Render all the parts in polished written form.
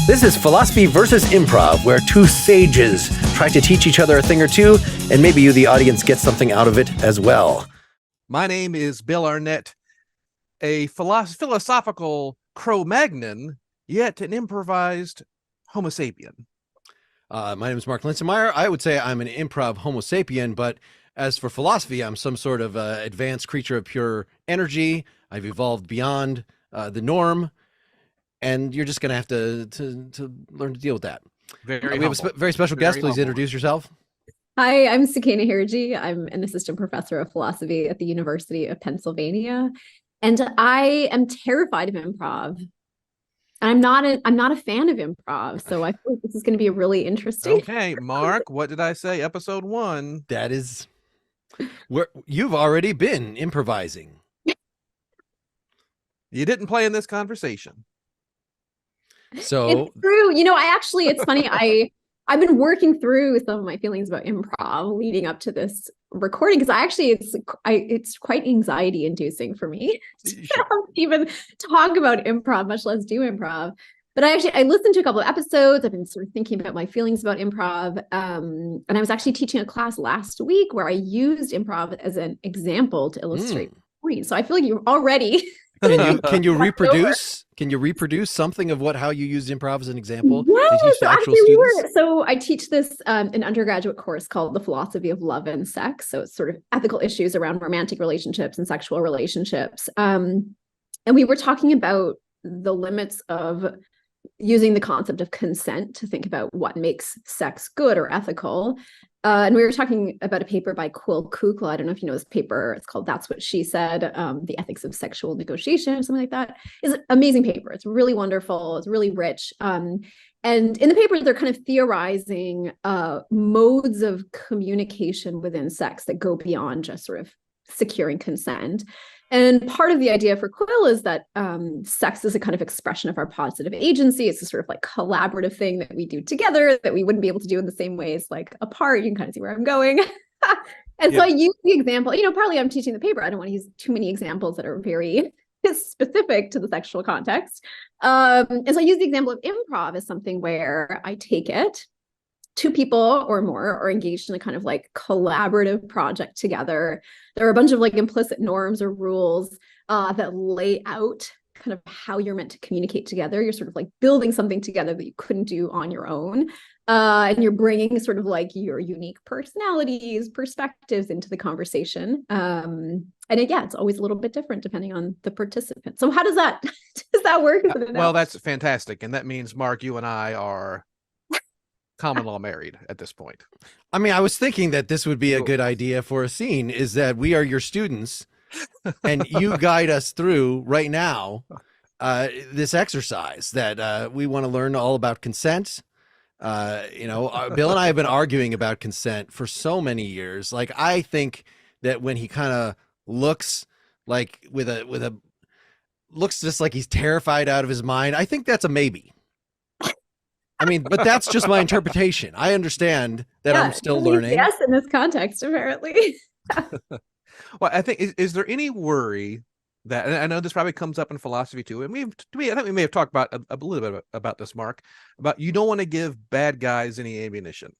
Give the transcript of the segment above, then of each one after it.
This is Philosophy versus Improv, where two sages try to teach each other a thing or two, and maybe you, the audience, get something out of it as well. My name is Bill Arnett, a philosophical Cro-Magnon, yet an improvised Homo sapien. My name is Mark Linsenmeyer. I would say I'm an improv Homo sapien, but as for philosophy, I'm some sort of advanced creature of pure energy. I've evolved beyond the norm. And you're just going to have to learn to deal with that. We have a very special guest. Please introduce yourself. Hi, I'm Sukaina Hirji. I'm an assistant professor of philosophy at the University of Pennsylvania. And I am terrified of improv. I'm not a fan of improv. So I feel like this is going to be a really interesting. Okay, Mark, what did I say? Episode 1. That is where you've already been improvising. You didn't play in this conversation. So it's true. It's funny. I've been working through some of my feelings about improv leading up to this recording because it's quite anxiety inducing for me to even talk about improv, much less do improv. But I listened to a couple of episodes. I've been sort of thinking about my feelings about improv. And I was actually teaching a class last week where I used improv as an example to illustrate the point. So I feel like you're already Can you reproduce something of how you used improv as an example? Yes, so I teach this an undergraduate course called The Philosophy of Love and Sex. So it's sort of ethical issues around romantic relationships and sexual relationships. And we were talking about the limits of using the concept of consent to think about what makes sex good or ethical. And we were talking about a paper by Quill Kukla. I don't know if you know this paper. It's called That's What She Said, The Ethics of Sexual Negotiation, or something like that. It's an amazing paper. It's really wonderful. It's really rich. And in the paper, they're kind of theorizing modes of communication within sex that go beyond just sort of securing consent. And part of the idea for Quill is that sex is a kind of expression of our positive agency. It's a sort of like collaborative thing that we do together that we wouldn't be able to do in the same ways like apart. You can kind of see where I'm going. So I use the example, partly I'm teaching the paper. I don't want to use too many examples that are very specific to the sexual context. And so I use the example of improv as something where I take it. Two people or more are engaged in a kind of like collaborative project together. There are a bunch of like implicit norms or rules that lay out kind of how you're meant to communicate together. You're sort of like building something together that you couldn't do on your own. And you're bringing sort of like your unique personalities, perspectives into the conversation. It's always a little bit different depending on the participant. So how does that work? Well, that's fantastic. And that means, Mark, you and I are common law married at this point. I mean, I was thinking that this would be a good idea for a scene, is that we are your students and you guide us through right now this exercise that we want to learn all about consent. Bill and I have been arguing about consent for so many years. Like, I think that when he kind of looks like looks just like he's terrified out of his mind, I think that's a maybe. I mean, but that's just my interpretation. I understand that I'm still learning. Yes, in this context, apparently. Well, I think, is there any worry that, and I know this probably comes up in philosophy too, and I think we may have talked about a little bit about this, Mark, about you don't want to give bad guys any ammunition.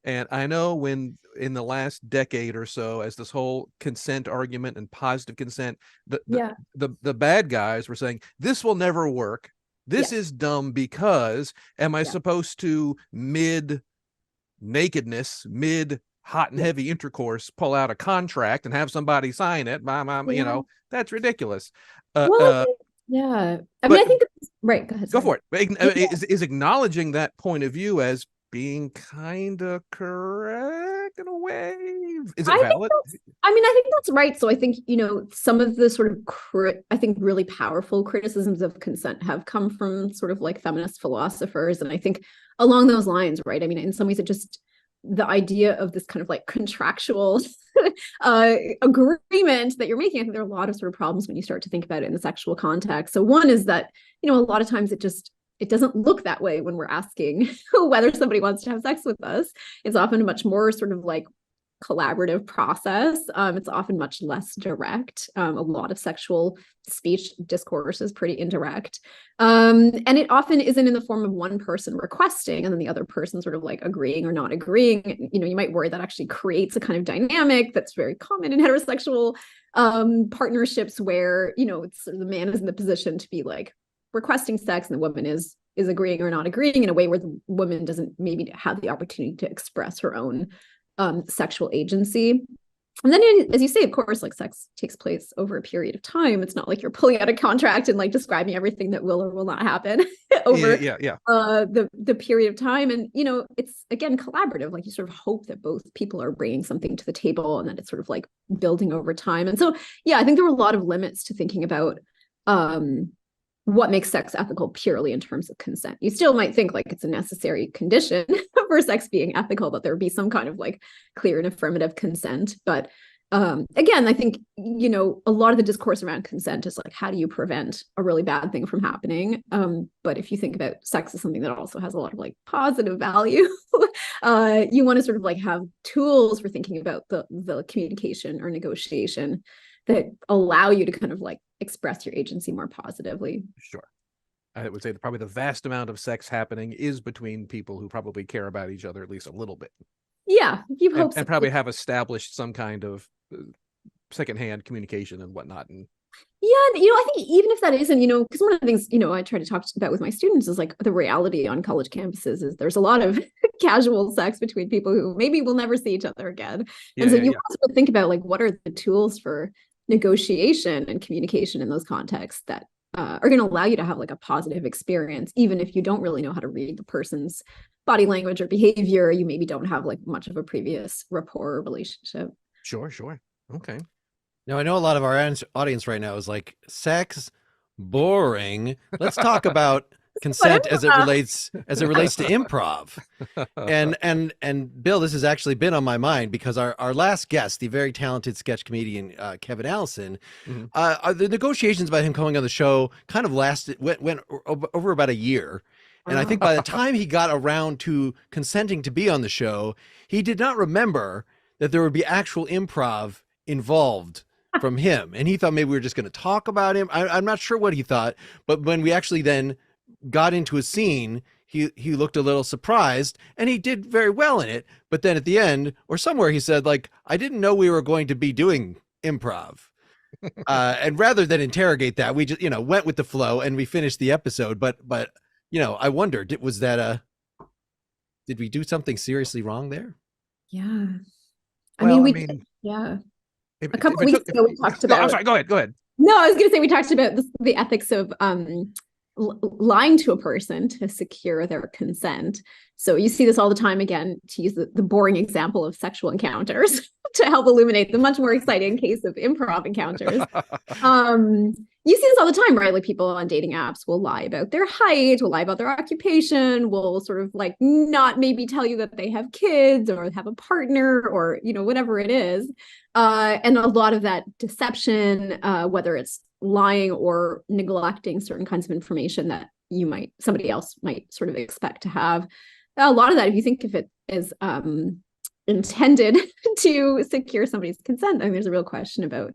And I know when in the last decade or so, as this whole consent argument and positive consent, the bad guys were saying, this will never work. This is dumb because am I supposed to mid-nakedness, mid-hot and heavy intercourse, pull out a contract and have somebody sign it? That's ridiculous. I mean, I think right. Go ahead. Go for it. Is acknowledging that point of view as being kind of correct in a way? Is it valid? I think that's right. So I think, some of the sort of, I think really powerful criticisms of consent have come from sort of like feminist philosophers. And I think along those lines, right? I mean, in some ways, the idea of this kind of like contractual agreement that you're making, I think there are a lot of sort of problems when you start to think about it in the sexual context. So one is that, a lot of times it doesn't look that way when we're asking whether somebody wants to have sex with us. It's often much more sort of like collaborative process. It's often much less direct. A lot of sexual speech discourse is pretty indirect. And it often isn't in the form of one person requesting and then the other person sort of like agreeing or not agreeing. You might worry that actually creates a kind of dynamic that's very common in heterosexual partnerships where, it's the man is in the position to be like requesting sex and the woman is agreeing or not agreeing in a way where the woman doesn't maybe have the opportunity to express her own sexual agency. And then, as you say, of course, like sex takes place over a period of time. It's not like you're pulling out a contract and like describing everything that will or will not happen over the period of time. And, it's, again, collaborative. Like you sort of hope that both people are bringing something to the table and that it's sort of like building over time. And so, I think there were a lot of limits to thinking about what makes sex ethical purely in terms of consent. You still might think like it's a necessary condition for sex being ethical, that there would be some kind of like clear and affirmative consent. But again, I think, a lot of the discourse around consent is like, how do you prevent a really bad thing from happening? But if you think about sex as something that also has a lot of like positive value, you want to sort of like have tools for thinking about the communication or negotiation that allow you to kind of like express your agency more positively. Sure. I would say that probably the vast amount of sex happening is between people who probably care about each other at least a little bit. Yeah, you hope and probably have established some kind of secondhand communication and whatnot. And I think even if that isn't, because one of the things, I try to talk about with my students is like the reality on college campuses is there's a lot of casual sex between people who maybe will never see each other again. And so you also think about like, what are the tools for negotiation and communication in those contexts that are going to allow you to have like a positive experience, even if you don't really know how to read the person's body language or behavior. You maybe don't have like much of a previous rapport or relationship. Sure. Okay. Now, I know a lot of our audience right now is like, sex, boring. Let's talk about consent as it relates to improv. And Bill, this has actually been on my mind because our last guest, the very talented sketch comedian Kevin Allison, the negotiations about him coming on the show kind of went over about a year. And I think by the time he got around to consenting to be on the show, he did not remember that there would be actual improv involved from him. And he thought maybe we were just going to talk about him. I'm not sure what he thought, but when we actually then got into a scene, he looked a little surprised, and he did very well in it. But then at the end or somewhere he said, like, I didn't know we were going to be doing improv. And rather than interrogate that, we just, went with the flow and we finished the episode. But I wondered, did we do something seriously wrong there? Yeah. A couple weeks ago we talked about. I'm sorry, go ahead. No, I was going to say we talked about the ethics of lying to a person to secure their consent. So you see this all the time, again, to use the boring example of sexual encounters to help illuminate the much more exciting case of improv encounters. You see this all the time, right? Like people on dating apps will lie about their height, will lie about their occupation, will sort of like not maybe tell you that they have kids or have a partner or, whatever it is. And a lot of that deception, whether it's lying or neglecting certain kinds of information that somebody else might sort of expect to have. A lot of that, if you think of it as intended to secure somebody's consent, I think there's a real question about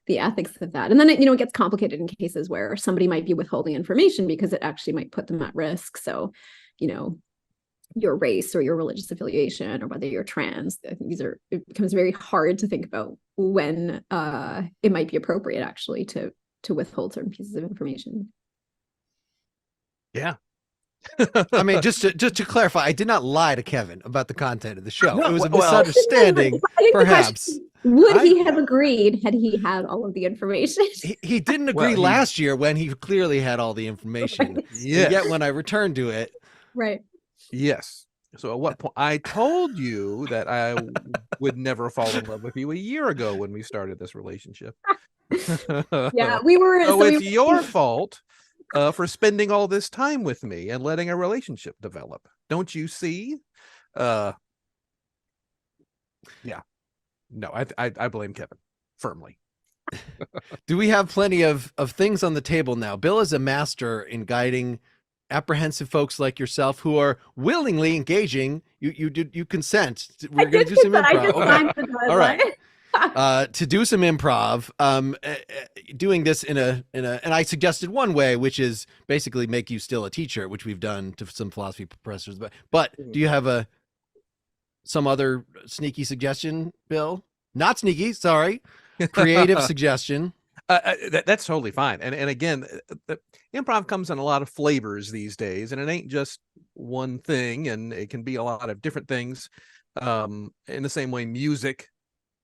the ethics of that. And then it gets complicated in cases where somebody might be withholding information because it actually might put them at risk. So, your race or your religious affiliation or whether you're trans, I think it becomes very hard to think about when it might be appropriate actually to withhold certain pieces of information. Yeah. I mean, just to clarify, I did not lie to Kevin about the content of the show. It was a misunderstanding, perhaps. Would he have agreed had he had all of the information? He didn't agree last year when he clearly had all the information. Right. Yes. Yet when I returned to it. Right. Yes. So at what point I told you that I would never fall in love with you a year ago when we started this relationship. Yeah, we were. So it's your fault for spending all this time with me and letting a relationship develop. Don't you see? Yeah. No, I blame Kevin firmly. Do we have plenty of things on the table now? Bill is a master in guiding apprehensive folks like yourself who are willingly engaging. You consent. I We're going did to do some consent. I improv. just signed the All right. guideline. To do some improv, doing this in a, and I suggested one way, which is basically make you still a teacher, which we've done to some philosophy professors. But do you have some other sneaky suggestion, Bill? Not sneaky, sorry. Creative suggestion. That's totally fine. And again, improv comes in a lot of flavors these days, and it ain't just one thing, and it can be a lot of different things. In the same way, music.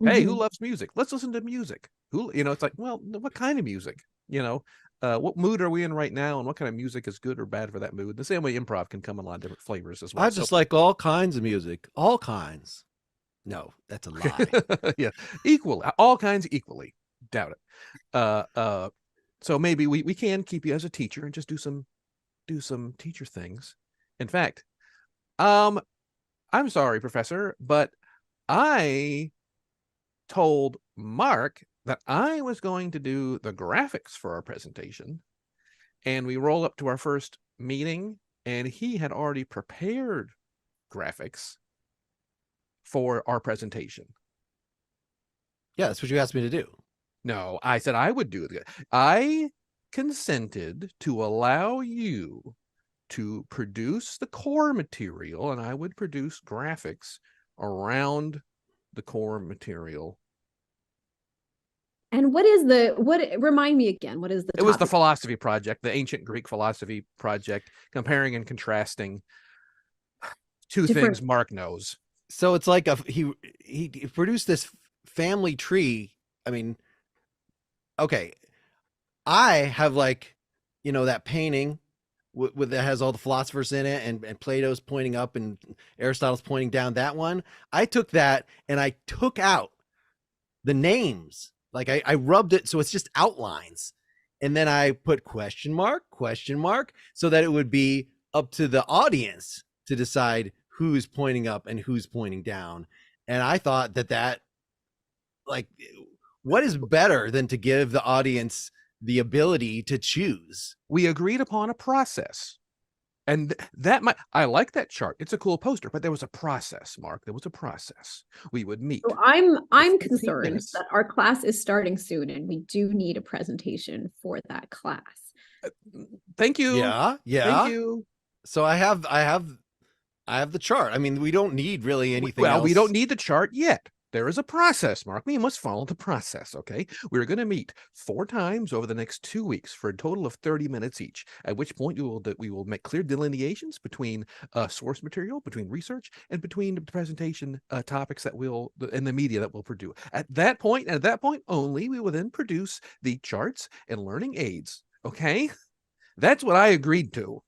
Hey, who loves music? Let's listen to music. It's like, well, what kind of music? What mood are we in right now, and what kind of music is good or bad for that mood? The same way improv can come in a lot of different flavors as well. I just like all kinds of music, all kinds. No, that's a lie. Yeah, equally, all kinds equally. Doubt it. So maybe we can keep you as a teacher and just do some teacher things. In fact, I'm sorry, Professor, but I told Mark that I was going to do the graphics for our presentation, and we roll up to our first meeting, and he had already prepared graphics for our presentation. Yeah, that's what you asked me to do. No, I said I would do it. I consented to allow you to produce the core material, and I would produce graphics around the core material. And remind me again, what is the It was the philosophy project, the ancient Greek philosophy project, comparing and contrasting two things Mark knows. So it's like he produced this family tree. I mean, okay, I have that painting that has all the philosophers in it, and Plato's pointing up and Aristotle's pointing down. That one, I took that and I took out the names. Like I rubbed it so it's just outlines, and then I put question mark, so that it would be up to the audience to decide who's pointing up and who's pointing down. And I thought that what is better than to give the audience the ability to choose? We agreed upon a process. And I like that chart. It's a cool poster, but there was a process, Mark. There was a process. We would meet. So I'm concerned that our class is starting soon, and we do need a presentation for that class. Thank you. Yeah. Thank you. So I have the chart. I mean, we don't need really anything else. We don't need the chart yet. There is a process, Mark. We must follow the process, okay? We're going to meet 4 times over the next 2 weeks for a total of 30 minutes each, at which point we will make clear delineations between source material, between research, and between the presentation topics and the media that we'll produce. At that point only, we will then produce the charts and learning aids, okay? That's what I agreed to.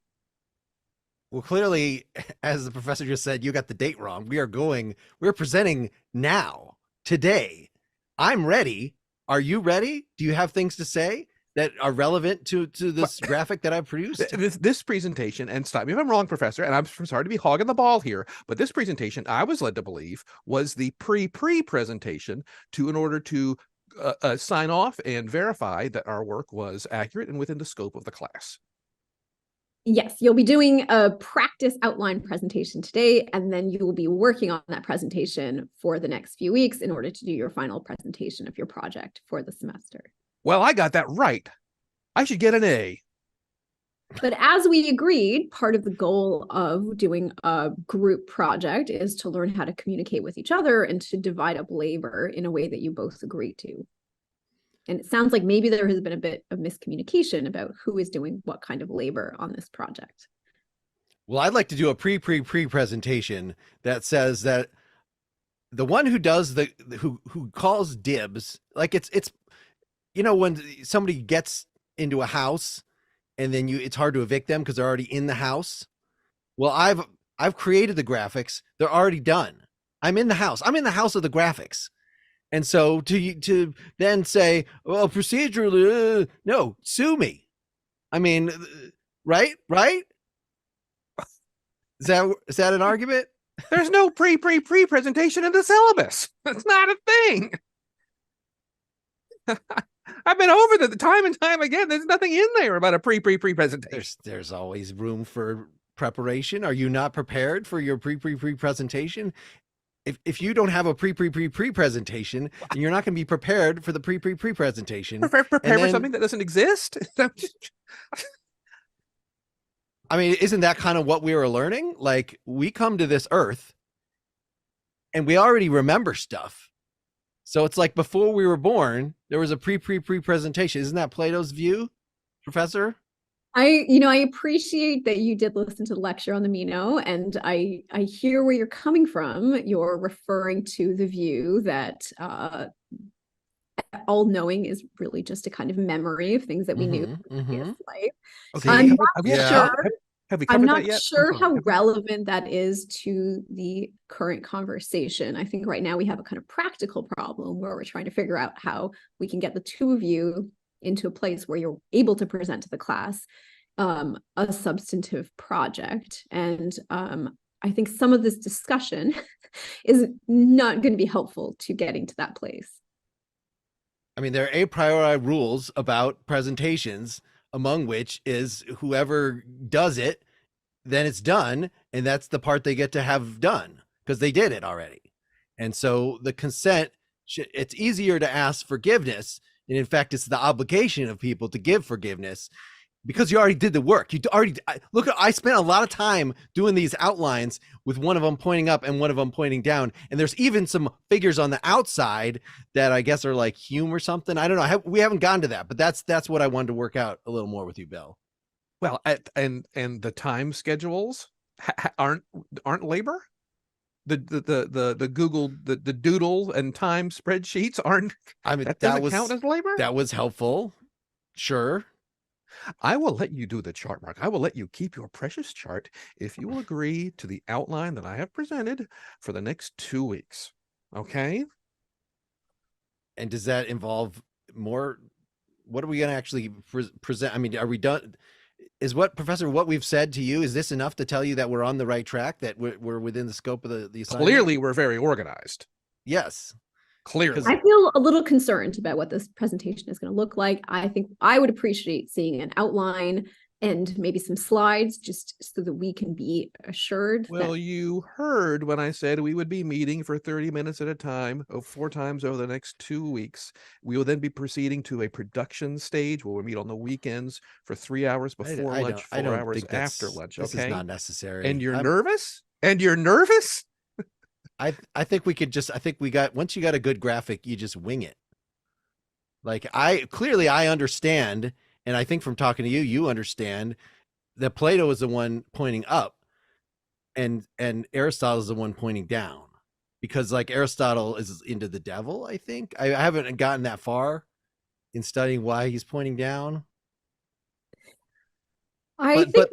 Well, clearly, as the professor just said, you got the date wrong. We're presenting now, today. I'm ready. Are you ready? Do you have things to say that are relevant to this graphic that I've produced? This presentation, and stop me if I'm wrong, Professor, and I'm sorry to be hogging the ball here, but this presentation, I was led to believe, was the pre-presentation in order to sign off and verify that our work was accurate and within the scope of the class. Yes, you'll be doing a practice outline presentation today, and then you will be working on that presentation for the next few weeks in order to do your final presentation of your project for the semester. Well, I got that right. I should get an A. But as we agreed, part of the goal of doing a group project is to learn how to communicate with each other and to divide up labor in a way that you both agree to. And it sounds like maybe there has been a bit of miscommunication about who is doing what kind of labor on this project. Well, I'd like to do a pre-presentation that says that the one who does who calls dibs, like it's when somebody gets into a house and then it's hard to evict them because they're already in the house. Well, I've created the graphics. They're already done. I'm in the house. I'm in the house of the graphics. And so to then say, well, procedurally, no, sue me. I mean, right? Is that an argument? There's no pre-presentation in the syllabus. That's not a thing. I've been over the time and time again. There's nothing in there about a pre-presentation. There's always room for preparation. Are you not prepared for your pre-presentation? If you don't have a pre-presentation, then you're not going to be prepared for the pre-presentation. Prepare for something that doesn't exist. I mean, isn't that kind of what we were learning? Like, we come to this earth and we already remember stuff. So it's like before we were born, there was a pre-presentation. Isn't that Plato's view, Professor? I appreciate that you did listen to the lecture on the Meno, and I hear where you're coming from. You're referring to the view that all knowing is really just a kind of memory of things that we knew in the previous life. Okay, I'm not have we I'm covered not that yet? sure how relevant that is to the current conversation. I think right now we have a kind of practical problem where we're trying to figure out how we can get the two of you into a place where you're able to present to the class a substantive project. And I think some of this discussion is not going to be helpful to getting to that place. I mean, there are a priori rules about presentations, among which is whoever does it, then it's done. And that's the part they get to have done because they did it already. And so the consent, it's easier to ask forgiveness. And in fact, it's the obligation of people to give forgiveness because you already did the work. I spent a lot of time doing these outlines with one of them pointing up and one of them pointing down. And there's even some figures on the outside that I guess are like Hume or something. I don't know. We haven't gone to that, but that's what I wanted to work out a little more with you, Bill. Well, and the time schedules aren't labor. The Google the doodle and time spreadsheets aren't. I mean, that doesn't count as labor. That was helpful. Sure. I will let you do the chart, Mark. I will let you keep your precious chart if you will agree to the outline that I have presented for the next 2 weeks. Okay. And does that involve more? What are we going to actually present? I mean, are we done? Is what we've said to you, is this enough to tell you that we're on the right track, that we're within the scope of the assignment? Clearly, we're very organized. Yes. Clearly. I feel a little concerned about what this presentation is going to look like. I think I would appreciate seeing an outline and maybe some slides just so that we can be assured. Well, you heard when I said we would be meeting for 30 minutes at a time, 4 times over the next 2 weeks. We will then be proceeding to a production stage where we meet on the weekends for 3 hours before lunch, 4 hours after lunch. This is not necessary. And you're nervous? And you're nervous? I think once you got a good graphic, you just wing it. Like I understand. And I think from talking to you, you understand that Plato is the one pointing up and Aristotle is the one pointing down, because like Aristotle is into the devil. I think I haven't gotten that far in studying why he's pointing down. But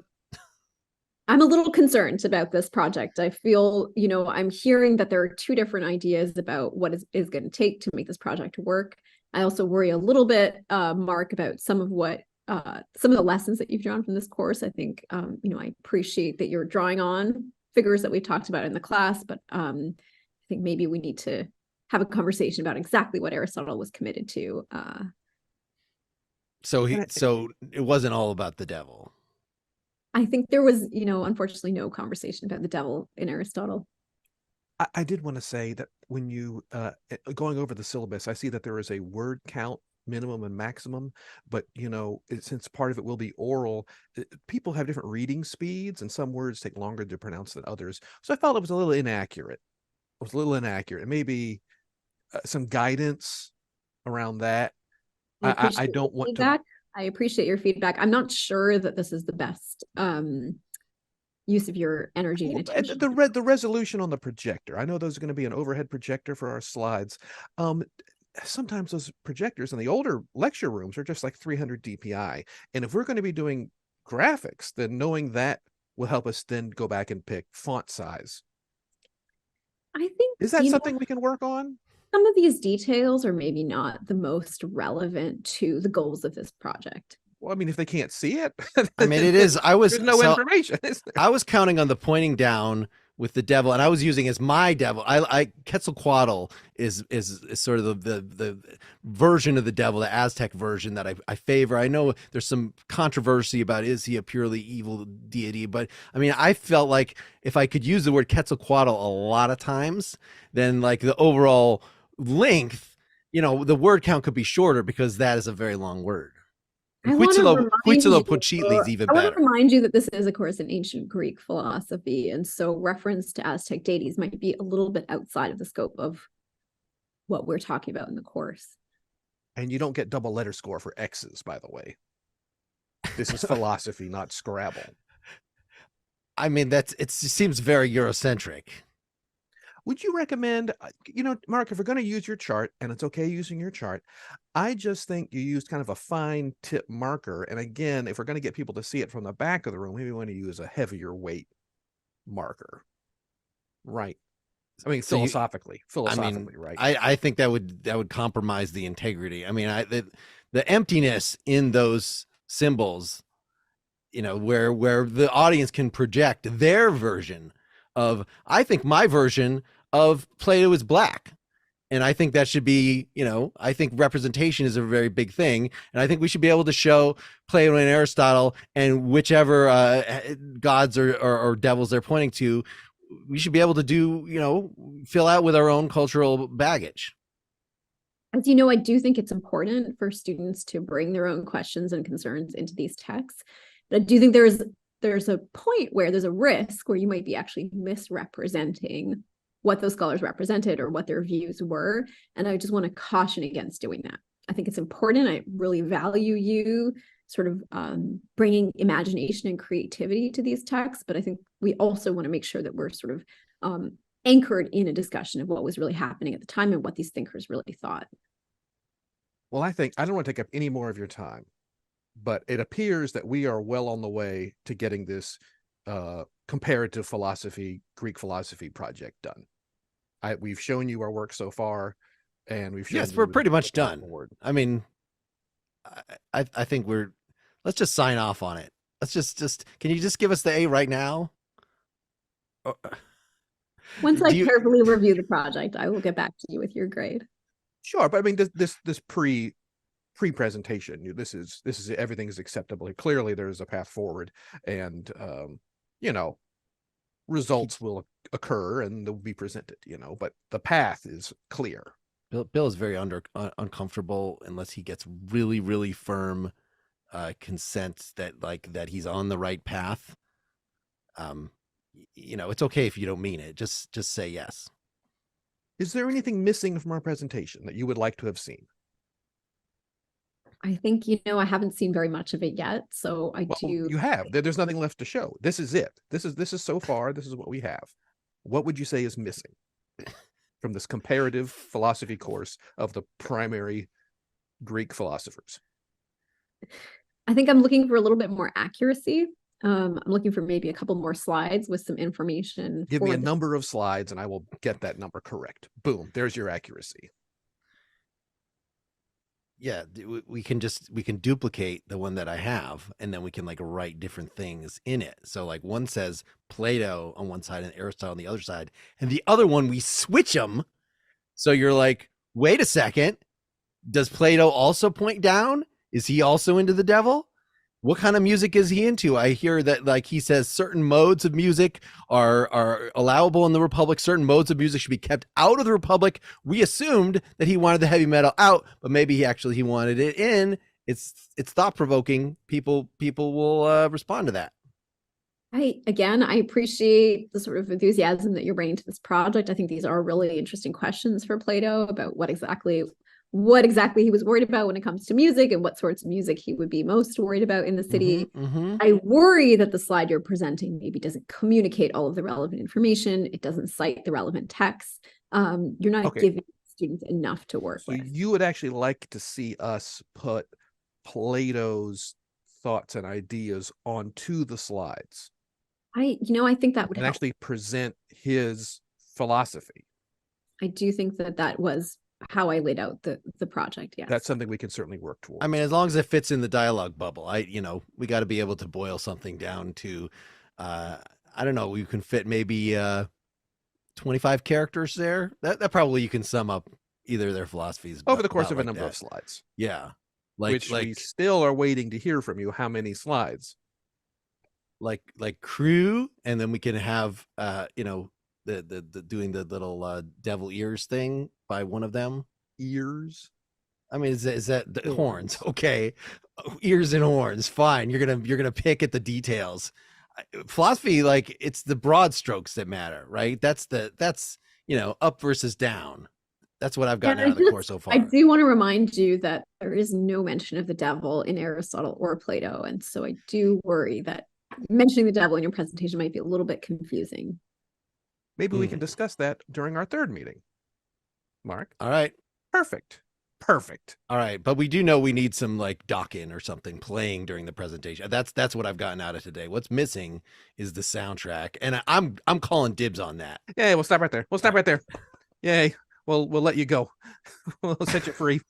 I'm a little concerned about this project. I feel, I'm hearing that there are 2 different ideas about what is going to take to make this project work. I also worry a little bit, Mark, about some of the lessons that you've drawn from this course. I think, I appreciate that you're drawing on figures that we've talked about in the class, but I think maybe we need to have a conversation about exactly what Aristotle was committed to. So it wasn't all about the devil. I think there was, unfortunately, no conversation about the devil in Aristotle. I did want to say that when you going over the syllabus, I see that there is a word count minimum and maximum, but since part of it will be oral, people have different reading speeds and some words take longer to pronounce than others. So I felt it was a little inaccurate. Maybe some guidance around that. I don't want to. I appreciate your feedback. I'm not sure that this is the best use of your energy and attention. The resolution on the projector. I know there's going to be an overhead projector for our slides. Sometimes those projectors in the older lecture rooms are just like 300 DPI. And if we're going to be doing graphics, then knowing that will help us then go back and pick font size. I think, is that something we can work on? Some of these details are maybe not the most relevant to the goals of this project. Well, I mean, if they can't see it, I mean, it is. There's no information. I was counting on the pointing down with the devil, and I was using as my devil. I Quetzalcoatl is sort of the version of the devil, the Aztec version that I favor. I know there's some controversy about is he a purely evil deity, but I mean, I felt like if I could use the word Quetzalcoatl a lot of times, then like the overall length, the word count could be shorter because that is a very long word. Huitzilopochtli is even better. I want to remind you that this is, of course, an ancient Greek philosophy, and so reference to Aztec deities might be a little bit outside of the scope of what we're talking about in the course. And you don't get double letter score for X's, by the way. This is philosophy, not Scrabble. I mean, it seems very Eurocentric. Would you recommend, Mark, if we're going to use your chart, and it's okay using your chart, I just think you use kind of a fine tip marker. And again, if we're going to get people to see it from the back of the room, maybe we want to use a heavier weight marker. Right. I mean, philosophically, right? I think that would compromise the integrity. I mean, the emptiness in those symbols, where the audience can project their version of, I think my version of Plato is black. And I think that should be, I think representation is a very big thing. And I think we should be able to show Plato and Aristotle and whichever gods or devils they're pointing to, we should be able to do, fill out with our own cultural baggage. As you know, I do think it's important for students to bring their own questions and concerns into these texts. But I do think there's a point where there's a risk where you might be actually misrepresenting what those scholars represented or what their views were. And I just want to caution against doing that. I think it's important. I really value you sort of bringing imagination and creativity to these texts, but I think we also want to make sure that we're sort of anchored in a discussion of what was really happening at the time and what these thinkers really thought. Well, I don't want to take up any more of your time, but it appears that we are well on the way to getting this comparative philosophy, Greek philosophy project done. We've shown you our work so far, and we've shown we're pretty much done. I mean, I think let's just sign off on it. Let's just can you just give us the A right now? Once I carefully review the project, I will get back to you with your grade. Sure, but I mean, this pre-presentation, this is everything is acceptable. Clearly, there's a path forward, and results will occur and they'll be presented. But the path is clear. Bill is very uncomfortable unless he gets really, really firm consent that he's on the right path. It's okay if you don't mean it. Just say yes. Is there anything missing from our presentation that you would like to have seen? I think, I haven't seen very much of it yet. So do. You have. There's nothing left to show. This is it. This is so far. This is what we have. What would you say is missing from this comparative philosophy course of the primary Greek philosophers? I think I'm looking for a little bit more accuracy. I'm looking for maybe a couple more slides with some information. Give me a number of slides and I will get that number correct. Boom. There's your accuracy. Yeah, we can duplicate the one that I have, and then we can write different things in it. So one says Plato on one side and Aristotle on the other side, and the other one we switch them. So you're like, wait a second, does Plato also point down? Is he also into the devil? What kind of music is he into? I hear that he says certain modes of music are allowable in the Republic. Certain modes of music should be kept out of the Republic. We assumed that he wanted the heavy metal out, but maybe he wanted it in. It's thought provoking. People will respond to that. I appreciate the sort of enthusiasm that you're bringing to this project. I think these are really interesting questions for Plato about what exactly he was worried about when it comes to music and what sorts of music he would be most worried about in the city. I worry that the slide you're presenting maybe doesn't communicate all of the relevant information. It doesn't cite the relevant texts. You're not giving students enough to work with. You would actually like to see us put Plato's thoughts and ideas onto the slides. I think that would help. Actually present his philosophy. I do think that was how I laid out the project. Yes. That's something we can certainly work towards. I mean, as long as it fits in the dialogue bubble, we got to be able to boil something down to, I don't know, you can fit maybe 25 characters there. That probably you can sum up either their philosophies over the course about of a like number that. of slides. Yeah. Which we still are waiting to hear from you. How many slides? Like crew, and then we can have you know, the doing the little devil ears thing by one of them. Ears? I mean, is that the horns? Okay, ears and horns. Fine. You're gonna pick at the details. Philosophy, like, it's the broad strokes that matter, right? That's you know, up versus down. That's what I've gotten out of the course so far. I do want to remind you that there is no mention of the devil in Aristotle or Plato, and so I do worry that mentioning the devil in your presentation might be a little bit confusing. Maybe we can discuss that during our third meeting. Mark? All right. Perfect. All right, but we do know we need some like Dokken or something playing during the presentation. That's what I've gotten out of today. What's missing is the soundtrack, and I'm calling dibs on that. Yeah, we'll stop right there. Yay. We'll let you go. We'll set you free.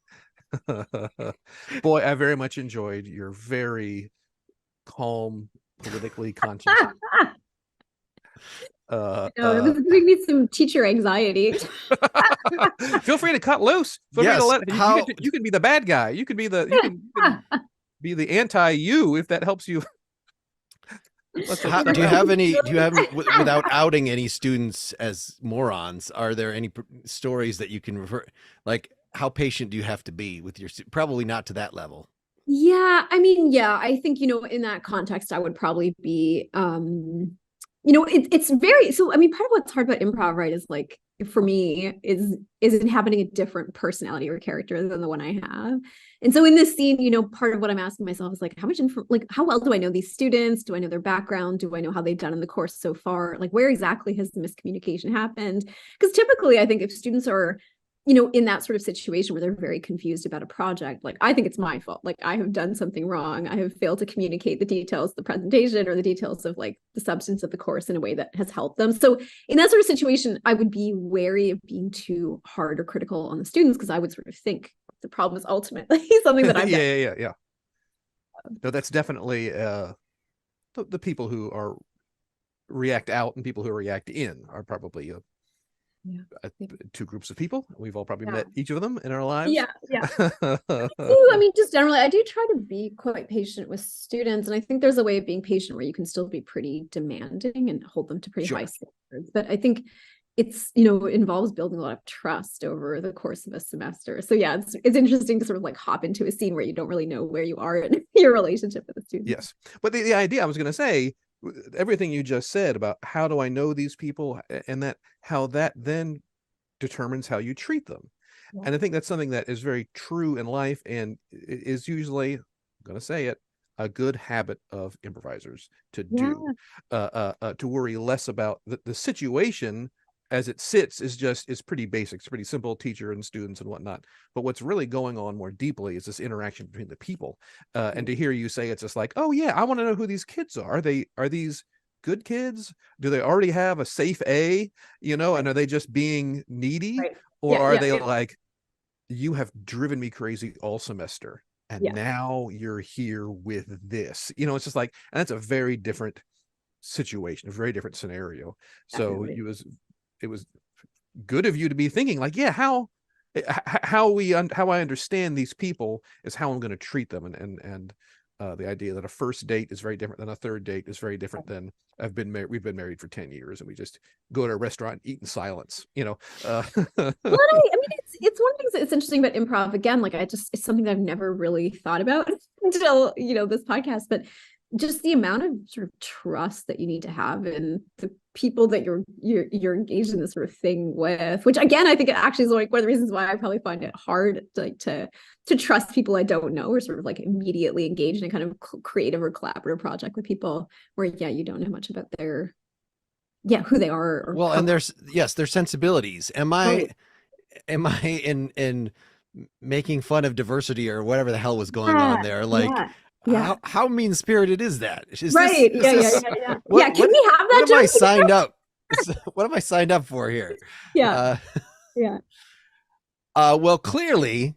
Boy, I very much enjoyed your very calm, politically conscious. No, it was giving me some teacher anxiety. Feel free to cut loose. Feel free to you can be the bad guy. You can be the anti-you if that helps you. Do you have without outing any students as morons, are there any stories that you can refer, like, how patient do you have to be with your probably not to that level? Yeah, I mean, yeah, I think, you know, in that context, I would probably be, you know, it's very, so, I mean, part of what's hard about improv, right, is like, for me, is inhabiting a different personality or character than the one I have. And so in this scene, you know, part of what I'm asking myself is like, how well do I know these students? Do I know their background? Do I know how they've done in the course so far? Like, where exactly has the miscommunication happened? Because typically, I think if students are, you know, in that sort of situation where they're very confused about a project, like, I think it's my fault. Like, I have done something wrong. I have failed to communicate the details of the presentation or the details of like the substance of the course in a way that has helped them. So in that sort of situation, I would be wary of being too hard or critical on the students, because I would sort of think the problem is ultimately something that I've done. Yeah. No, that's definitely the people who are react out and people who react in are probably two groups of people. We've all probably met each of them in our lives. Yeah. I mean, just generally, I do try to be quite patient with students, and I think there's a way of being patient where you can still be pretty demanding and hold them to pretty high standards. But I think it's, you know, involves building a lot of trust over the course of a semester. So yeah, it's interesting to sort of like hop into a scene where you don't really know where you are in your relationship with the student. Yes, but the idea I was going to say, everything you just said about how do I know these people, and that how that then determines how you treat them. Yeah. And I think that's something that is very true in life, and is usually, I'm going to say it, a good habit of improvisers to do, to worry less about the situation as it sits is pretty basic. It's pretty simple, teacher and students and whatnot. But what's really going on more deeply is this interaction between the people. And to hear you say it's just like, oh yeah, I want to know who these kids are. Are these good kids? Do they already have a safe A, you know, and are they just being needy? Right. Or are they like, you have driven me crazy all semester, and now you're here with this, you know? It's just like, and that's a very different situation, a very different scenario. Definitely. So it was good of you to be thinking like, yeah, how I understand these people is how I'm going to treat them. And the idea that a first date is very different than a third date is very different than we've been married for 10 years and we just go to a restaurant and eat in silence, you know? Well, I mean, it's one of the things that's interesting about improv. Again, like, it's something that I've never really thought about until, you know, this podcast, but just the amount of sort of trust that you need to have in the people that you're engaged in this sort of thing with, which again, I think it actually is like one of the reasons why I probably find it hard to trust people I don't know, or sort of like immediately engage in a kind of creative or collaborative project with people where, you don't know much about their, who they are. Or and their sensibilities. Am I in making fun of diversity or whatever the hell was going on there? Like, how mean-spirited is that? Is right. This, yeah. Can we have that? What am I signed up? What am I signed up for here? Well, clearly,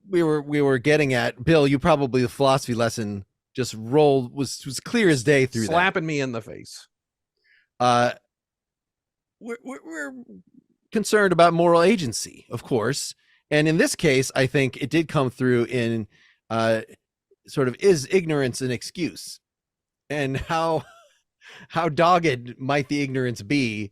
we were getting at, Bill, you probably, the philosophy lesson just rolled, was clear as day through slapping me in the face. uh, we're concerned about moral agency, of course. And in this case, I think it did come through in sort of, is ignorance an excuse? And how dogged might the ignorance be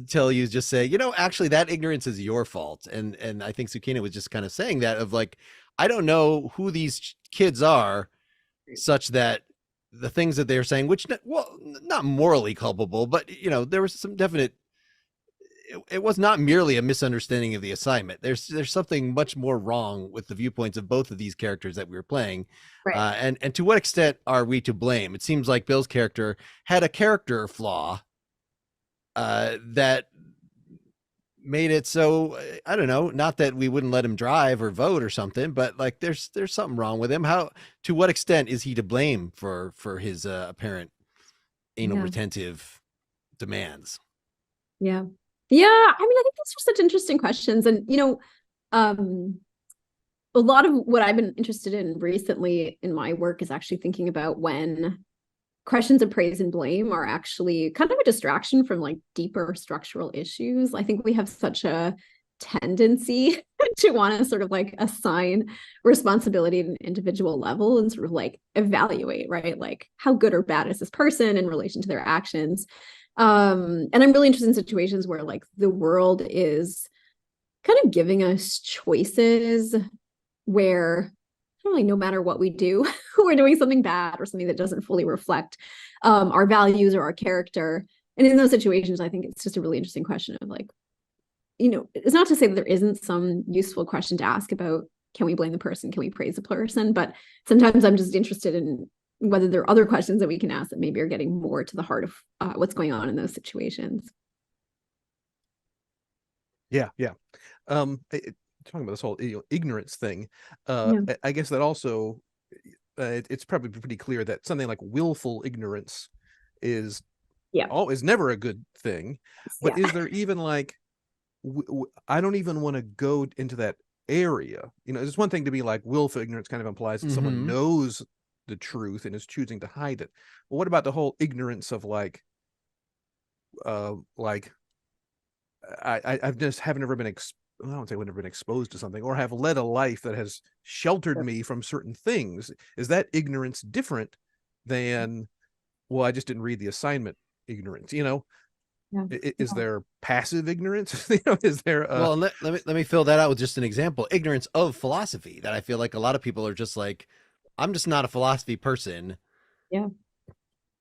till you just say, actually that ignorance is your fault. And I think Sukaina was just kind of saying that, of like, I don't know who these kids are, such that the things that they're saying, which, well, not morally culpable, but there was some definite, it was not merely a misunderstanding of the assignment. There's something much more wrong with the viewpoints of both of these characters that we were playing. Right. And to what extent are we to blame? It seems like Bill's character had a character flaw that made it so, I don't know, not that we wouldn't let him drive or vote or something, but like there's something wrong with him. To what extent is he to blame for his apparent anal retentive demands? Yeah. Yeah. I mean, I think these are such interesting questions. And, a lot of what I've been interested in recently in my work is actually thinking about when questions of praise and blame are actually kind of a distraction from like deeper structural issues. I think we have such a tendency to want to sort of like assign responsibility at an individual level and sort of like evaluate, right? Like, how good or bad is this person in relation to their actions? And I'm really interested in situations where like the world is kind of giving us choices where really no matter what we do, we're doing something bad or something that doesn't fully reflect our values or our character. And in those situations, I think it's just a really interesting question of like, it's not to say that there isn't some useful question to ask about, can we blame the person? Can we praise the person? But sometimes I'm just interested in whether there are other questions that we can ask that maybe are getting more to the heart of what's going on in those situations. Yeah. Talking about this whole ignorance thing, I guess that also it's probably pretty clear that something like willful ignorance is never a good thing. But is there even like, I don't even want to go into that area. It's one thing to be like, willful ignorance kind of implies that someone knows the truth and is choosing to hide it. Well, what about the whole ignorance of like I've just have never been I don't say I've never been exposed to something, or have led a life that has sheltered me from certain things. Is that ignorance different than, well, I just didn't read the assignment ignorance? Is there passive ignorance? Is there well, let me fill that out with just an example. Ignorance of philosophy, that I feel like a lot of people are just like, I'm just not a philosophy person. Yeah.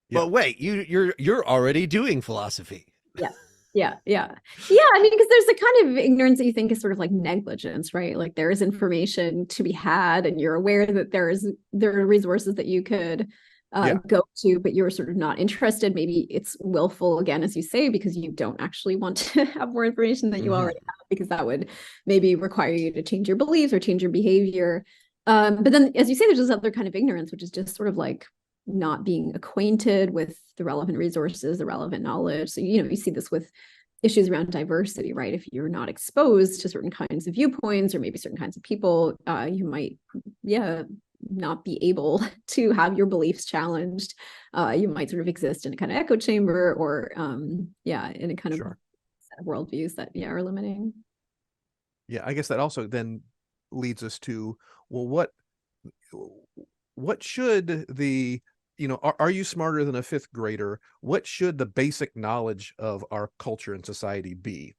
But wait, you're already doing philosophy. Yeah. I mean, because there's a kind of ignorance that you think is sort of like negligence, right? Like there is information to be had, and you're aware that there are resources that you could go to, but you're sort of not interested. Maybe it's willful, again, as you say, because you don't actually want to have more information that you already have, because that would maybe require you to change your beliefs or change your behavior. But then, as you say, there's this other kind of ignorance, which is just sort of like not being acquainted with the relevant resources, the relevant knowledge. So, you see this with issues around diversity, right? If you're not exposed to certain kinds of viewpoints or maybe certain kinds of people, you might, not be able to have your beliefs challenged. You might sort of exist in a kind of echo chamber or, in a kind of set of worldviews that, are limiting. Yeah, I guess that also then leads us to, well, what should the, are you smarter than a fifth grader? What should the basic knowledge of our culture and society be?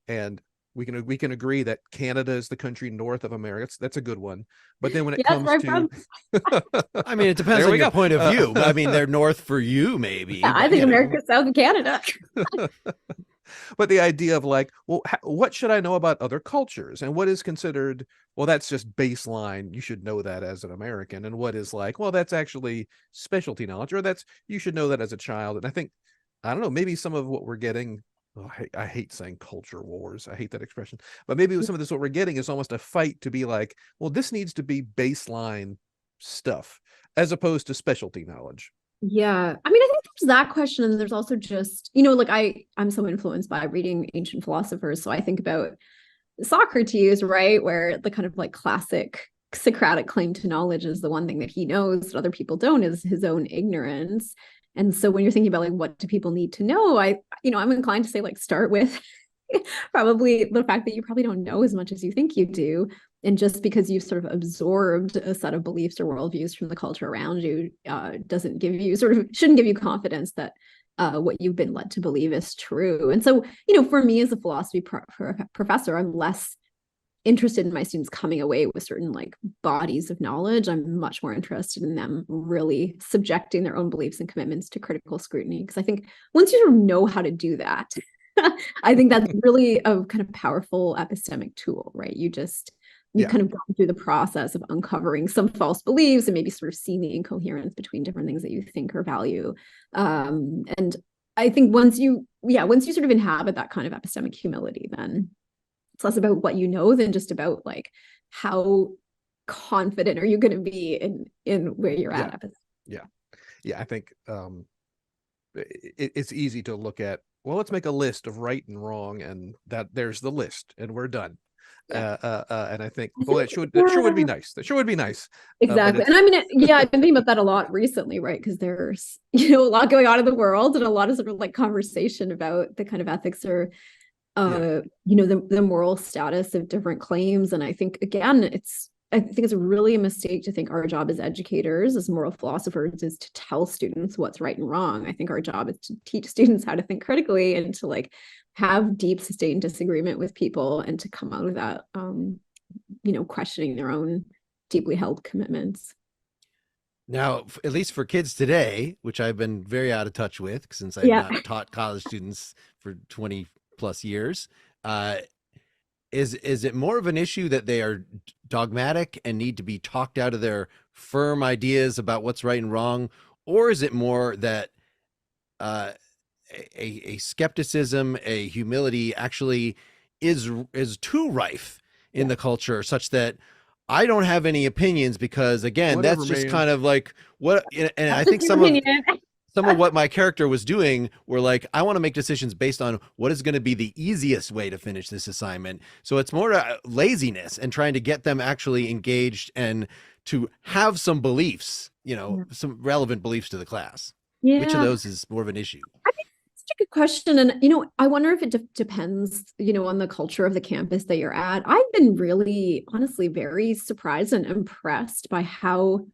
And we can agree that Canada is the country north of America. That's a good one. But then when it comes to, I mean, it depends on your point of view. I mean, they're north for you, maybe. Yeah, I think America's south of Canada. But the idea of like, well, what should I know about other cultures? And what is considered, well, that's just baseline, you should know that as an American. And what is like, well, that's actually specialty knowledge, or you should know that as a child. And I think, I don't know, maybe some of what we're getting, I hate saying culture wars. I hate that expression. But maybe some of this, what we're getting is almost a fight to be like, well, this needs to be baseline stuff as opposed to specialty knowledge. Yeah. I mean, I think there's that question. And there's also just, like I'm so influenced by reading ancient philosophers. So I think about Socrates, right? Where the kind of like classic Socratic claim to knowledge is the one thing that he knows that other people don't, is his own ignorance. And so when you're thinking about like, what do people need to know? I'm inclined to say like, start with probably the fact that you probably don't know as much as you think you do. And just because you've sort of absorbed a set of beliefs or worldviews from the culture around you shouldn't give you confidence that what you've been led to believe is true. And so, for me as a philosophy professor, I'm less interested in my students coming away with certain like bodies of knowledge. I'm much more interested in them really subjecting their own beliefs and commitments to critical scrutiny. Because I think once you sort of know how to do that, I think that's really a kind of powerful epistemic tool, right? You kind of go through the process of uncovering some false beliefs and maybe sort of seeing the incoherence between different things that you think or value. And I think once you sort of inhabit that kind of epistemic humility, then it's less about what you know than just about like how confident are you going to be in where you're at. I think it's easy to look at, well, let's make a list of right and wrong, and that there's the list and we're done. And I think, well, that sure would be nice. That sure would be nice. Exactly. And I mean, I've been thinking about that a lot recently, right? Because there's, a lot going on in the world and a lot of sort of like conversation about the kind of ethics or, the moral status of different claims. And I think, again, it's really a mistake to think our job as educators, as moral philosophers, is to tell students what's right and wrong. I think our job is to teach students how to think critically and to like have deep, sustained disagreement with people and to come out of that, questioning their own deeply held commitments. Now, at least for kids today, which I've been very out of touch with since I've not taught college students for 20 plus years, is it more of an issue that they are dogmatic and need to be talked out of their firm ideas about what's right and wrong? Or is it more that a skepticism, a humility actually is too rife in the culture, such that I don't have any opinions because, again, Whatever, that's just man. kind of like what, and I think some of what my character was doing were like, I want to make decisions based on what is going to be the easiest way to finish this assignment. So it's more laziness and trying to get them actually engaged and to have some beliefs, some relevant beliefs to the class. Yeah. Which of those is more of an issue? I think that's a good question. And, I wonder if it depends, on the culture of the campus that you're at. I've been really, honestly, very surprised and impressed by how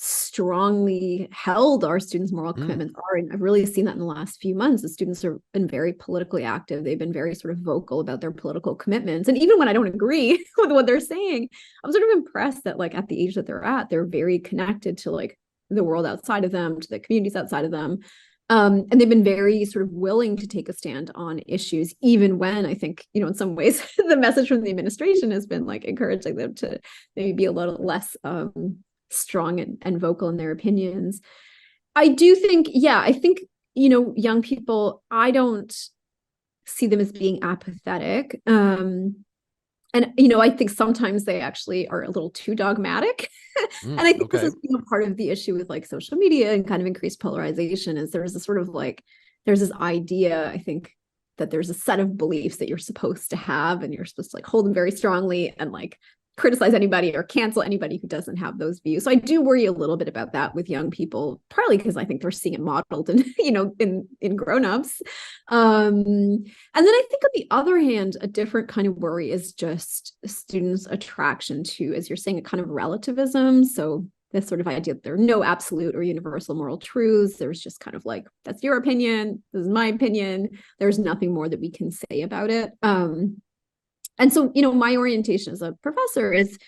strongly held our students' moral commitments are. And I've really seen that in the last few months. The students have been very politically active. They've been very sort of vocal about their political commitments. And even when I don't agree with what they're saying, I'm sort of impressed that like at the age that they're at, they're very connected to like the world outside of them, to the communities outside of them. And they've been very sort of willing to take a stand on issues, even when I think, in some ways, the message from the administration has been like encouraging them to maybe be a little less strong and vocal in their opinions. I do think, young people, I don't see them as being apathetic. And, I think sometimes they actually are a little too dogmatic. And I think this is part of the issue with like social media and kind of increased polarization is there's this idea, I think, that there's a set of beliefs that you're supposed to have and you're supposed to like hold them very strongly and like criticize anybody or cancel anybody who doesn't have those views. So I do worry a little bit about that with young people, partly because I think they're seeing it modeled in grown-ups. And then I think on the other hand, a different kind of worry is just students' attraction to, as you're saying, a kind of relativism. So this sort of idea that there are no absolute or universal moral truths. There's just kind of like, that's your opinion, this is my opinion. There's nothing more that we can say about it. And so, my orientation as a professor is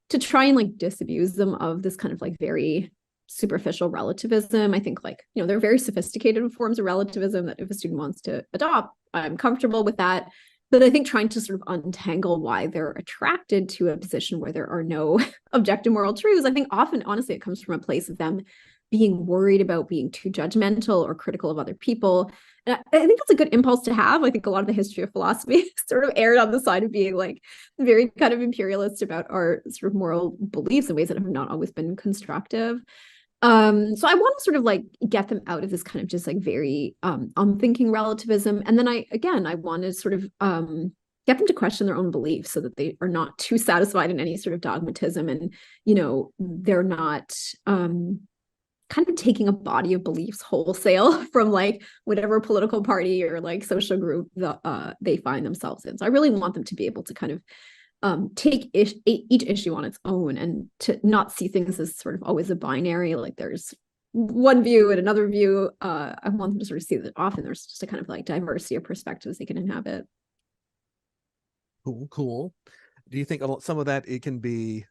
to try and like disabuse them of this kind of like very superficial relativism. I think like, there are very sophisticated forms of relativism that if a student wants to adopt, I'm comfortable with that. But I think trying to sort of untangle why they're attracted to a position where there are no objective moral truths, I think often, honestly, it comes from a place of them being worried about being too judgmental or critical of other people. And I think that's a good impulse to have. I think a lot of the history of philosophy sort of erred on the side of being like very kind of imperialist about our sort of moral beliefs in ways that have not always been constructive. So I want to sort of like get them out of this kind of just like very unthinking relativism. And then I want to sort of get them to question their own beliefs so that they are not too satisfied in any sort of dogmatism, and they're not kind of taking a body of beliefs wholesale from like whatever political party or like social group they find themselves in. So I really want them to be able to kind of take each issue on its own, and to not see things as sort of always a binary, like there's one view and another view. I want them to sort of see that often there's just a kind of like diversity of perspectives they can inhabit. Cool. Do you think some of that it can be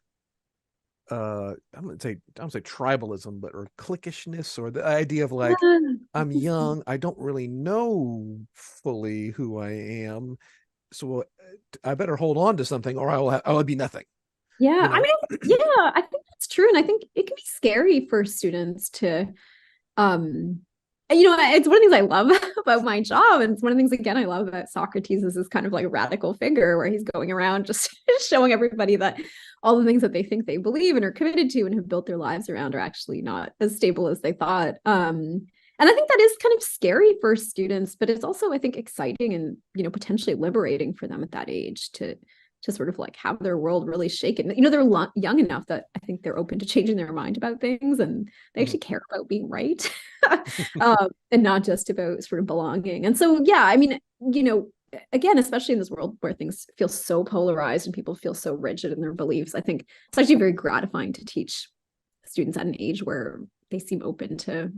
I'm gonna say tribalism, but or cliquishness, or the idea of like, I'm young, I don't really know fully who I am, so I better hold on to something or I will be nothing. Yeah, I mean, yeah, I think that's true. And I think it can be scary for students to it's one of the things I love about my job, and it's one of the things again I love about Socrates is this kind of like radical figure where he's going around just showing everybody that all the things that they think they believe and are committed to and have built their lives around are actually not as stable as they thought. And I think that is kind of scary for students, but it's also, I think, exciting and potentially liberating for them at that age to sort of like have their world really shaken. They're young enough that I think they're open to changing their mind about things, and they actually care about being right, and not just about sort of belonging. And so, yeah, I mean, again, especially in this world where things feel so polarized and people feel so rigid in their beliefs, I think it's actually very gratifying to teach students at an age where they seem open to,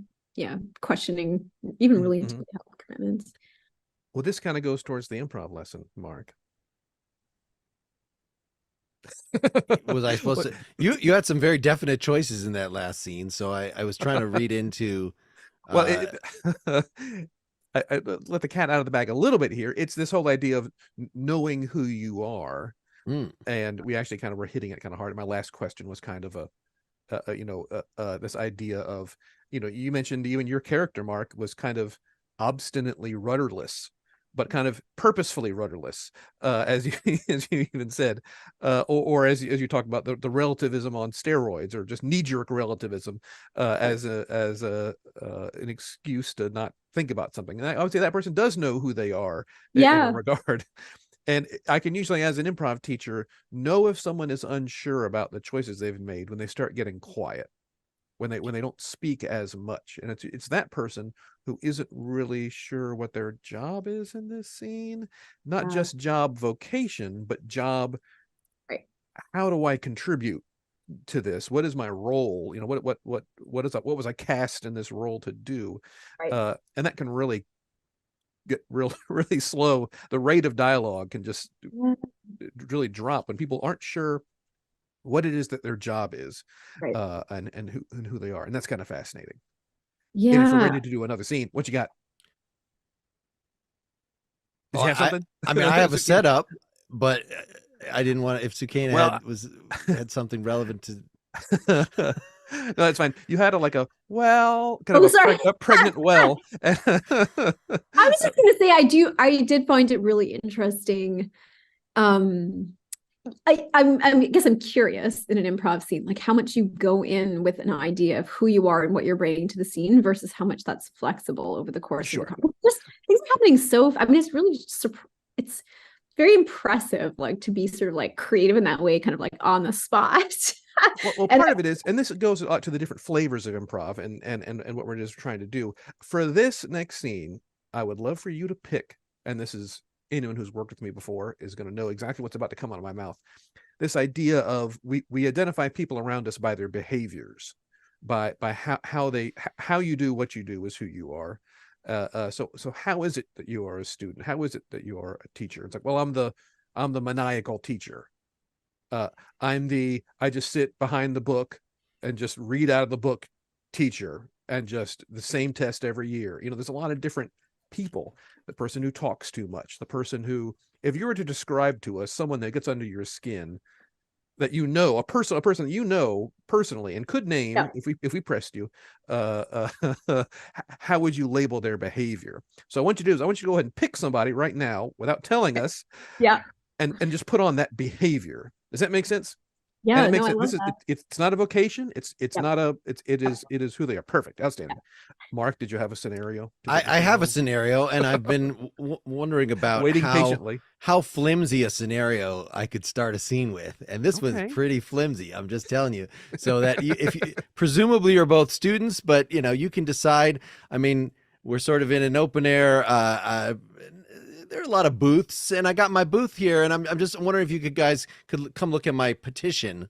questioning even really into held commitments. Well, this kind of goes towards the improv lesson, Mark. Was I supposed to? You had some very definite choices in that last scene, so I was trying to read into. Well, I let the cat out of the bag a little bit here. It's this whole idea of knowing who you are, and we actually kind of were hitting it kind of hard. My last question was kind of this idea of you mentioned even your character, Mark, was kind of obstinately rudderless, but kind of purposefully rudderless, as you even said, or as you talk about the relativism on steroids, or just knee-jerk relativism as an excuse to not think about something. And I would say that person does know who they are in a regard. And I can usually, as an improv teacher, know if someone is unsure about the choices they've made when they start getting quiet, when they don't speak as much, and it's that person who isn't really sure what their job is in this scene, not just job vocation, but job. Right. How do I contribute to this? What is my role? What was I cast in this role to do? Right. And that can really get really slow. The rate of dialogue can just really drop when people aren't sure what it is that their job is, right. and who they are. And that's kind of fascinating. Yeah. And if we're ready to do another scene, what you got? Did you have something? I mean, I have a setup, but I didn't want to, if Sukaina had something relevant to. No, that's fine. You had a pregnant well. I was just going to say, I did find it really interesting. I guess I'm curious in an improv scene, like how much you go in with an idea of who you are and what you're bringing to the scene versus how much that's flexible over the course of the conversation. Just things are happening it's really it's very impressive, like to be sort of like creative in that way, kind of like on the spot. Well, part of it is, and this goes to the different flavors of improv and what we're just trying to do. For this next scene, I would love for you to pick, and this is anyone who's worked with me before is going to know exactly what's about to come out of my mouth. This idea of we identify people around us by their behaviors, by how you do what you do is who you are. So how is it that you are a student? How is it that you are a teacher? It's like, well, I'm the maniacal teacher. I just sit behind the book and just read out of the book teacher, and just the same test every year. There's a lot of different people. The person who talks too much, the person who, if you were to describe to us someone that gets under your skin, that a person that personally and could name, if we pressed you, how would you label their behavior? So I want you to go ahead and pick somebody right now without telling us, and just put on that behavior. Does that make sense? Yeah, And it makes no, I it, love this is, that. it's not a vocation. It's Yep. not a, it is who they are. Perfect. Outstanding. Mark, did you have a scenario? I have a scenario, and I've been wondering about Waiting patiently. how flimsy a scenario I could start a scene with, and this was Okay. pretty flimsy. I'm just telling you, so that if you, presumably you're both students, but you can decide. I mean, we're sort of in an open air. There are a lot of booths, and I got my booth here, and I'm just wondering if you guys could come look at my petition,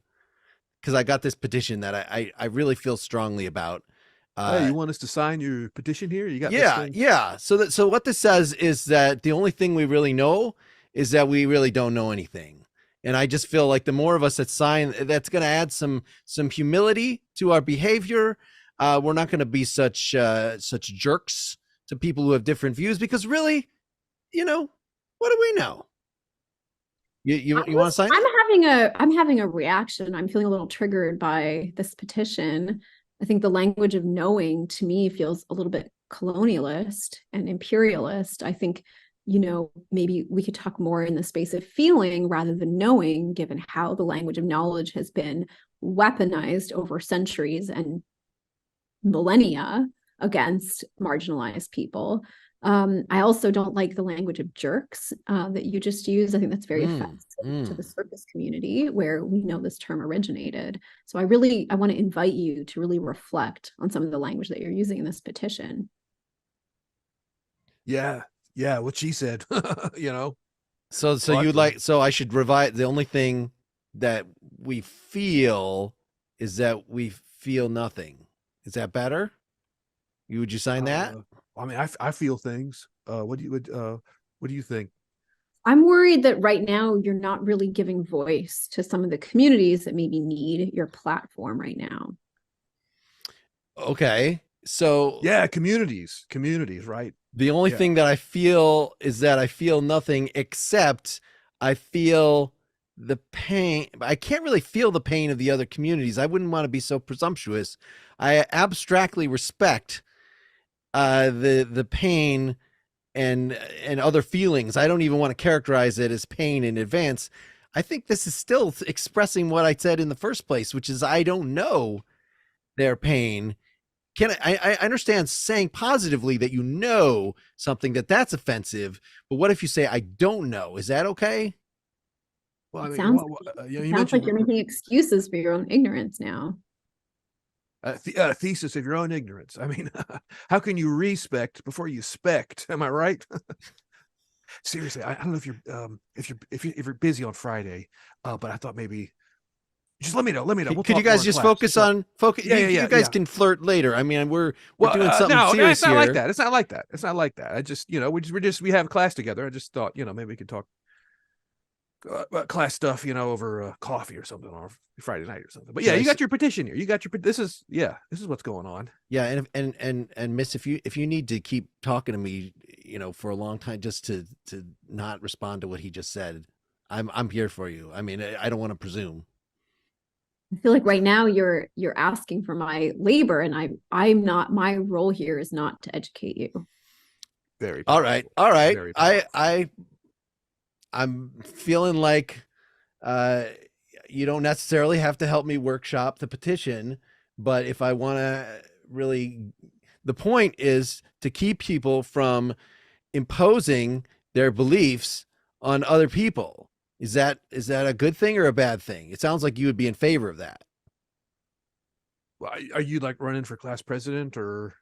because I got this petition that I really feel strongly about. Hey, you want us to sign your petition here? You got this Yeah, thing? yeah. So what this says is that the only thing we really know is that we really don't know anything. And I just feel like the more of us that sign, that's going to add some humility to our behavior. We're not going to be such jerks to people who have different views, because really, what do we know? You want to sign it? I'm having a reaction. I'm feeling a little triggered by this petition. I think the language of knowing to me feels a little bit colonialist and imperialist. I think, maybe we could talk more in the space of feeling rather than knowing, given how the language of knowledge has been weaponized over centuries and millennia against marginalized people. I also don't like the language of jerks that you just used. I think that's very offensive to the circus community, where we know this term originated. So I want to invite you to really reflect on some of the language that you're using in this petition. Yeah. What she said, So so I should revise. The only thing that we feel is that we feel nothing. Is that better? Would you sign that? I mean, I feel things. What do you think? I'm worried that right now you're not really giving voice to some of the communities that maybe need your platform right now. Okay. So yeah, communities, right? The only thing that I feel is that I feel nothing, except I feel the pain. I can't really feel the pain of the other communities. I wouldn't want to be so presumptuous. I abstractly respect the pain and other feelings. I don't even want to characterize it as pain in advance. I think this is still expressing what I said in the first place, which is I don't know their pain. I understand saying positively that something that's offensive, but what if you say I don't know? Is that okay? Well, I mean, sounds you sounds like you're making excuses for your own ignorance now. Thesis of your own ignorance. I mean, how can you respect before you spect? Am I right? Seriously, I don't know if you're busy on Friday, but I thought maybe just let me know. We'll Could you guys just focus on focus? Yeah, you guys can flirt later. I mean, we're doing something serious no, it's not here. like that. It's not like that. It's not like that. I just, we have class together. I just thought, maybe we could talk class stuff, over coffee or something on Friday night or something. But yeah, you got your petition here. This is what's going on. Yeah, and Miss, if you need to keep talking to me, for a long time, just to not respond to what he just said, I'm here for you. I mean, I don't want to presume. I feel like right now you're asking for my labor, and I'm not. My role here is not to educate you. Very powerful. All right. I'm feeling like you don't necessarily have to help me workshop the petition, but if I want to really, the point is to keep people from imposing their beliefs on other people. Is that a good thing or a bad thing? It sounds like you would be in favor of that. Well, are you like running for class president, or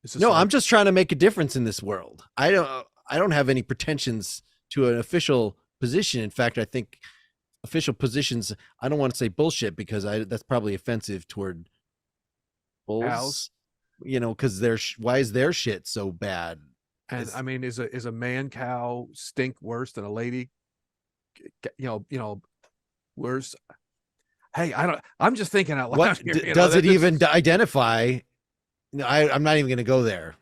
is this No, I'm just trying to make a difference in this world. I don't have any pretensions to an official position. In fact, I think official positions, I don't want to say bullshit, because that's probably offensive toward bulls, because why is their shit so bad? And I mean, is a man cow stink worse than a lady? Worse. Hey, I'm just thinking out loud. Does it even identify? No, I'm not even going to go there.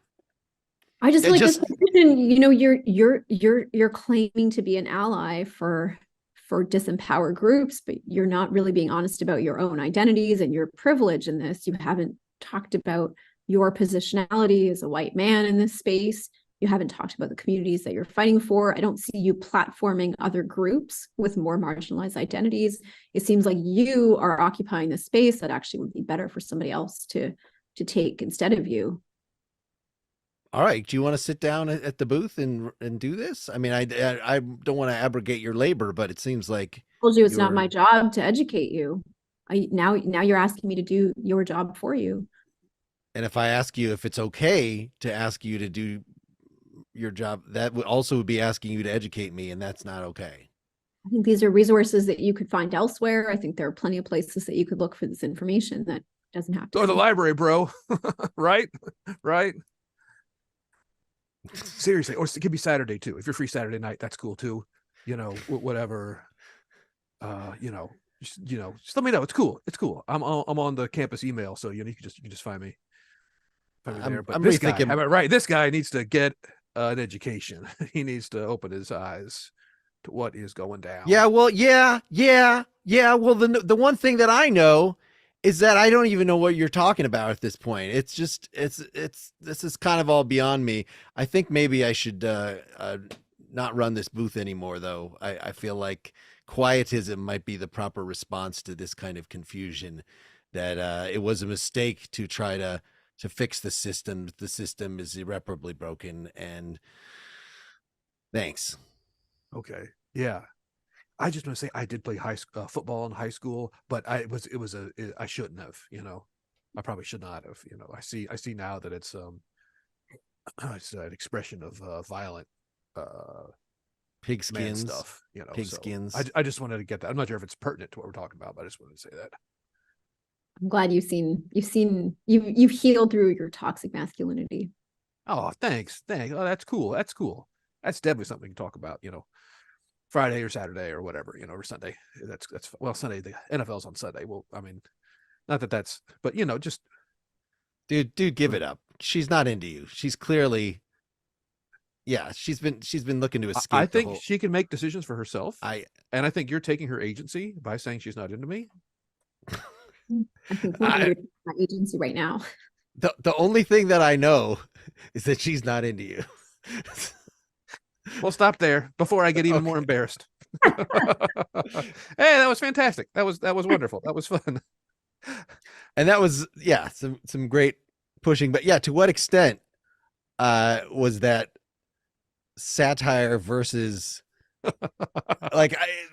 I just feel like this petition, you're claiming to be an ally for disempowered groups, but you're not really being honest about your own identities and your privilege in this. You haven't talked about your positionality as a white man in this space. You haven't talked about the communities that you're fighting for. I don't see you platforming other groups with more marginalized identities. It seems like you are occupying the space that actually would be better for somebody else to take instead of you. All right. Do you want to sit down at the booth and do this? I mean, I don't want to abrogate your labor, but it seems like I told you it's not my job to educate you. Now you're asking me to do your job for you. And if I ask you if it's okay to ask you to do your job, that would also be asking you to educate me, and that's not okay. I think these are resources that you could find elsewhere. I think there are plenty of places that you could look for this information that doesn't have to go to the library, bro. Right? Seriously. Or it could be Saturday too. If you're free Saturday night, that's cool too. Whatever. Just let me know. It's cool. I'm on the campus email, so you can just find me. There. But this guy, right? This guy needs to get an education. He needs to open his eyes to what is going down. Yeah. Well, yeah. Well, the one thing that I know is that I don't even know what you're talking about at this point. It's just, this is kind of all beyond me. I think maybe I should not run this booth anymore, though. I feel like quietism might be the proper response to this kind of confusion, that it was a mistake to try to fix the system. The system is irreparably broken, and thanks. Okay. Yeah. I just want to say I did play football in high school, but I shouldn't have, I probably should not have, I see now that it's an expression of violent pigskin stuff, pigskins. I just wanted to get that. I'm not sure if it's pertinent to what we're talking about, but I just wanted to say that. I'm glad you've healed through your toxic masculinity. Oh, thanks. Oh, that's cool. That's definitely something to talk about, Friday or Saturday or whatever, or Sunday. That's well, Sunday, the NFL's on Sunday. Well, I mean, not that that's, but just dude, give it up. She's not into you. She's clearly, she's been looking to escape. I think she can make decisions for herself. And I think you're taking her agency by saying she's not into me. I think you're my agency right now. The only thing that I know is that she's not into you. We'll stop there before I get even more embarrassed. Hey, that was fantastic. That was wonderful. That was fun. And that was, some great pushing. But to what extent was that satire versus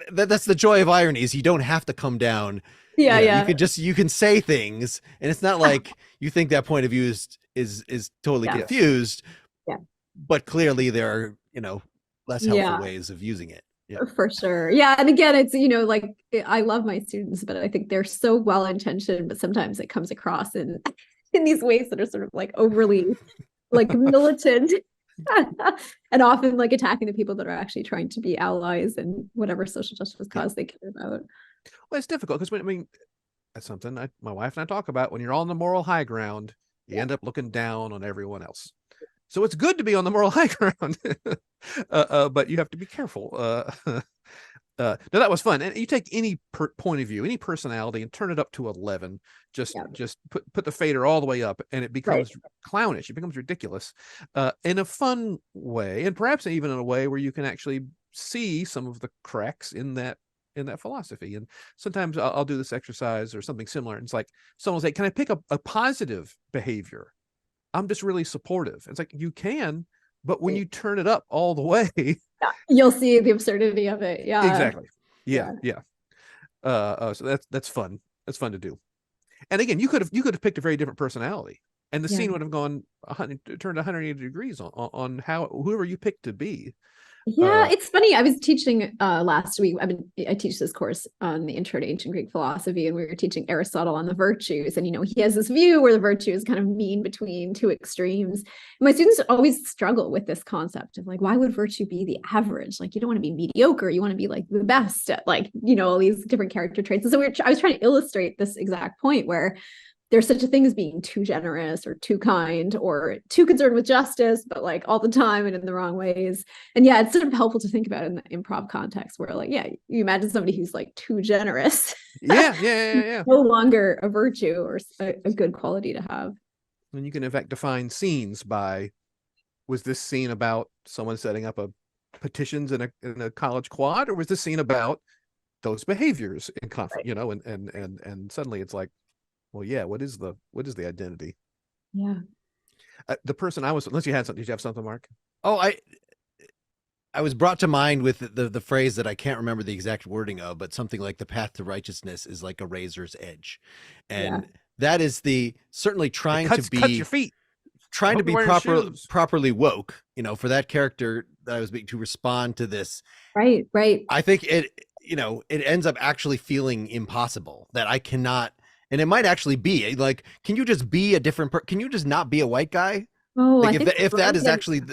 that's the joy of irony, is you don't have to come down. You can say things, and it's not like you think that point of view is totally confused. But clearly there are, less helpful ways of using it. Yeah, for sure. Yeah. And again, it's, I love my students, but I think they're so well-intentioned, but sometimes it comes across in these ways that are sort of overly militant and often attacking the people that are actually trying to be allies and whatever social justice cause they care about. Well, it's difficult because that's something my wife and I talk about. When you're on the moral high ground, you end up looking down on everyone else. So it's good to be on the moral high ground, but you have to be careful. No, that was fun. And you take any point of view, any personality, and turn it up to 11. Just put the fader all the way up, and it becomes clownish. It becomes ridiculous in a fun way, and perhaps even in a way where you can actually see some of the cracks in that philosophy. And sometimes I'll do this exercise or something similar, and it's like someone will say, "Can I pick up a positive behavior? I'm just really supportive." It's like, you can, but when you turn it up all the way, you'll see the absurdity of it. Yeah, exactly. Yeah. So that's fun. That's fun to do. And again, you could have picked a very different personality, and the scene would have turned 180 degrees on how whoever you picked to be. Yeah, it's funny. I was teaching last week. I teach this course on the Intro to Ancient Greek Philosophy, and we were teaching Aristotle on the virtues. And he has this view where the virtue is kind of mean between two extremes. My students always struggle with this concept of why would virtue be the average? You don't want to be mediocre. You want to be the best at all these different character traits. And so I was trying to illustrate this exact point where there's such a thing as being too generous or too kind or too concerned with justice, but all the time and in the wrong ways. And it's sort of helpful to think about in the improv context where you imagine somebody who's too generous. Yeah. No longer a virtue or a good quality to have. And you can in fact define scenes by was this scene about someone setting up a petitions in a college quad, or was this scene about those behaviors in conflict? You know, and suddenly it's like, well, yeah, what is the identity? Yeah. The person I was, unless you had something, did you have something, Mark? Oh, I was brought to mind with the phrase that I can't remember the exact wording of, but something like the path to righteousness is like a razor's edge. And that is certainly trying to be, cut your feet. Trying to be properly woke, you know, for that character that I was being to respond to this. Right. I think it ends up actually feeling impossible, that I cannot, and it might actually be like, can you just be a different can you just not be a white guy? Oh, like if that is actually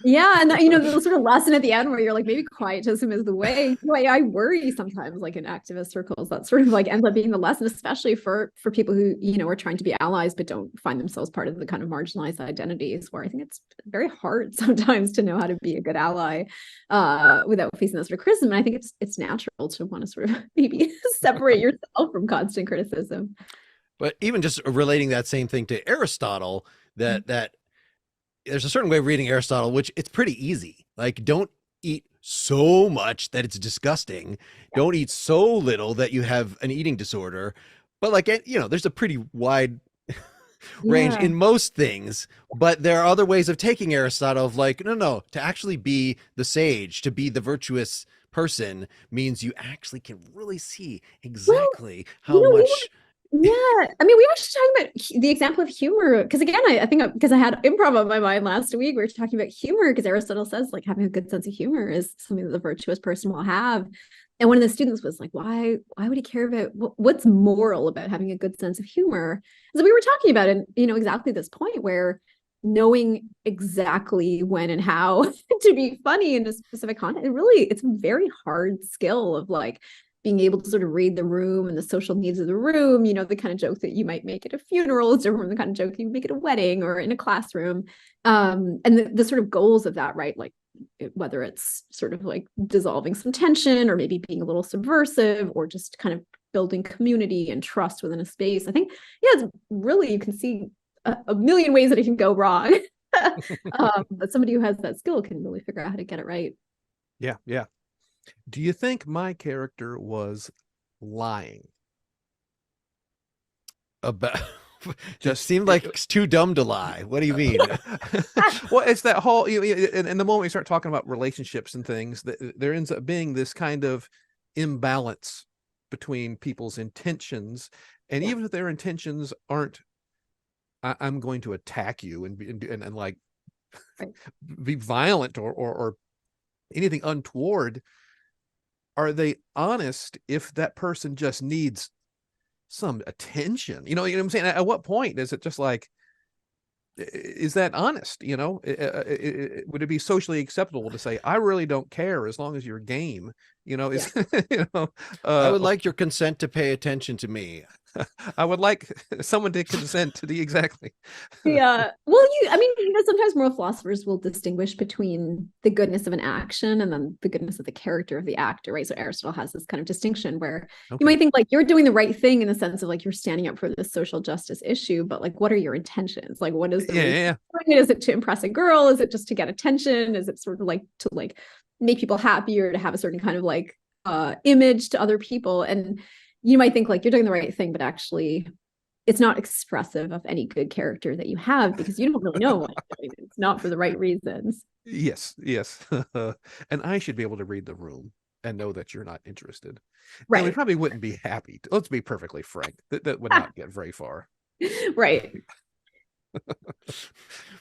yeah, and you know, the sort of lesson at the end where you're like, maybe quietism is the way. I worry sometimes, like in activist circles, that sort of like ends up being the lesson, especially for people who, you know, are trying to be allies but don't find themselves part of the kind of marginalized identities, where I think it's very hard sometimes to know how to be a good ally without facing that sort of criticism. And I think it's natural to want to sort of maybe separate yourself from constant criticism. But even just relating that same thing to Aristotle, that there's a certain way of reading Aristotle, which it's pretty easy. Like, don't eat so much that it's disgusting. Yeah. Don't eat so little that you have an eating disorder. But like, you know, there's a pretty wide range in most things, but there are other ways of taking Aristotle of like, no, to actually be the sage, to be the virtuous person means you actually can really see exactly how much... Yeah, I mean, we were actually talking about the example of humor, because again, I think because I had improv on my mind last week, we were talking about humor, because Aristotle says like having a good sense of humor is something that the virtuous person will have. And one of the students was like, why would he care about what's moral about having a good sense of humor? So we were talking about it, you know, exactly this point where knowing exactly when and how to be funny in a specific context, it's a very hard skill of like being able to sort of read the room and the social needs of the room, you know, the kind of joke that you might make at a funeral is different from the kind of joke you make at a wedding or in a classroom. And the sort of goals of that, right? Like whether it's sort of like dissolving some tension or maybe being a little subversive or just kind of building community and trust within a space. I think, it's really, you can see a million ways that it can go wrong. But somebody who has that skill can really figure out how to get it right. Yeah. Do you think my character was lying? About just seemed like it's too dumb to lie. What do you mean? Well, it's that whole, and the moment we start talking about relationships and things, there ends up being this kind of imbalance between people's intentions, and even if their intentions aren't, I'm going to attack you and like be violent or anything untoward. Are they honest if that person just needs some attention? You know what I'm saying? At what point is it just like, is that honest? You know, would it be socially acceptable to say, I really don't care as long as you're game? You know, you know, I would like your consent to pay attention to me. I would like someone to consent to the exactly. Yeah. Well, I mean, you know, sometimes moral philosophers will distinguish between the goodness of an action and then the goodness of the character of the actor, right? So Aristotle has this kind of distinction where you might think like you're doing the right thing in the sense of like you're standing up for this social justice issue, but like, what are your intentions? Like, what is the reason? Is it to impress a girl? Is it just to get attention? Is it sort of like to like make people happier, to have a certain kind of like image to other people? And you might think like you're doing the right thing, but actually it's not expressive of any good character that you have because you don't really know what you're doing. It's not for the right reasons. Yes. And I should be able to read the room and know that you're not interested. Right. And we probably wouldn't be happy. Let's be perfectly frank. That would not get very far. Right.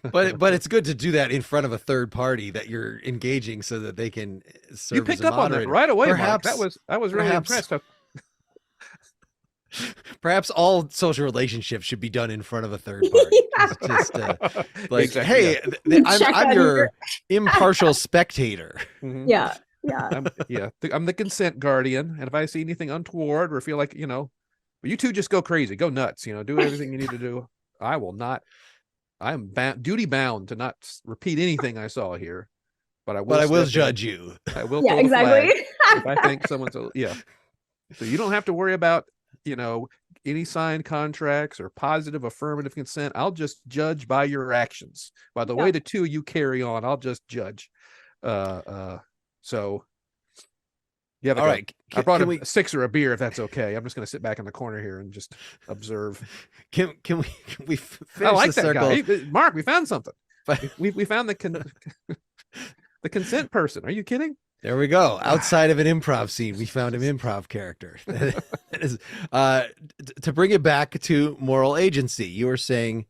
But it's good to do that in front of a third party that you're engaging so that they can serve. You picked up on that right away, Mark. I was really impressed. Perhaps all social relationships should be done in front of a third party. Just like, exactly, hey, I'm your impartial spectator. Mm-hmm. Yeah. I'm the consent guardian, and if I see anything untoward or feel like, you know, you two just go crazy, go nuts, you know, do everything you need to do. I will not. I'm duty bound to not repeat anything I saw here, but I will judge you. I will. Yeah, exactly. If I think someone's, So you don't have to worry about, you know, any signed contracts or positive affirmative consent. I'll just judge by your actions, by the way the two you carry on. I'll just judge. So yeah, all right. I brought a six or a beer, if that's okay. I'm just going to sit back in the corner here and just observe. Can we finish I like the that circle? guy. Mark, we found something. We found the consent person. Are you kidding? There we go. Outside of an improv scene, we found an improv character. To bring it back to moral agency, you were saying,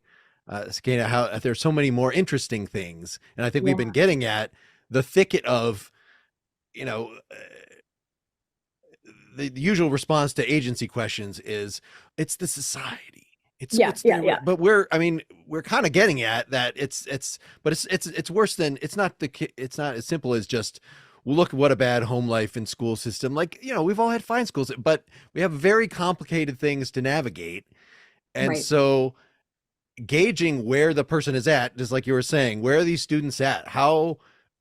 Sukaina, how there's so many more interesting things. And I think we've been getting at the thicket of, the usual response to agency questions is it's the society. But we're kind of getting at that it's worse than, it's not as simple as just, well, look what a bad home life and school system. Like, we've all had fine schools, but we have very complicated things to navigate. And so gauging where the person is at, just like you were saying, where are these students at? How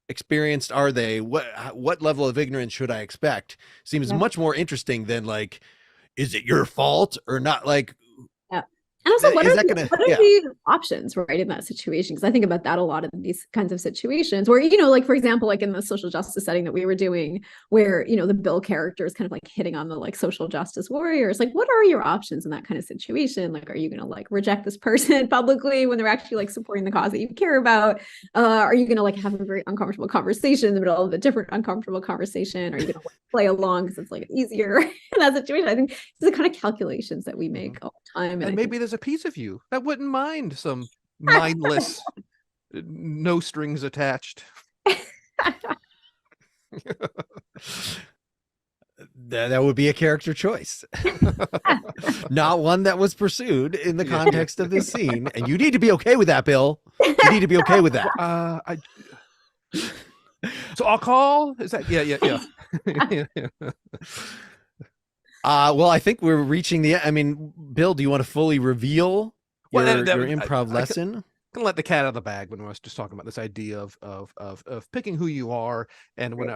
experienced are they? What level of ignorance should I expect? Seems much more interesting than like, is it your fault or not? Like, and also, what are the options, right, in that situation? Because I think about that a lot in these kinds of situations where, like, for example, like in the social justice setting that we were doing, where, the Bill character is kind of like hitting on the like social justice warriors. Like, what are your options in that kind of situation? Like, are you going to like reject this person publicly when they're actually like supporting the cause that you care about? Are you going to like have a very uncomfortable conversation in the middle of a different uncomfortable conversation? Are you going to like, play along because it's like easier in that situation? I think these are the kind of calculations that we make all the time. And maybe there's a piece of you that wouldn't mind some mindless, no strings attached. That would be a character choice. Not one that was pursued in the context of this scene. And you need to be okay with that, Bill. You need to be okay with that. So I'll call. Is that yeah. Well, I think we're reaching Bill, do you want to fully reveal your improv lesson? I'm gonna let the cat out of the bag when I was just talking about this idea of picking who you are, and when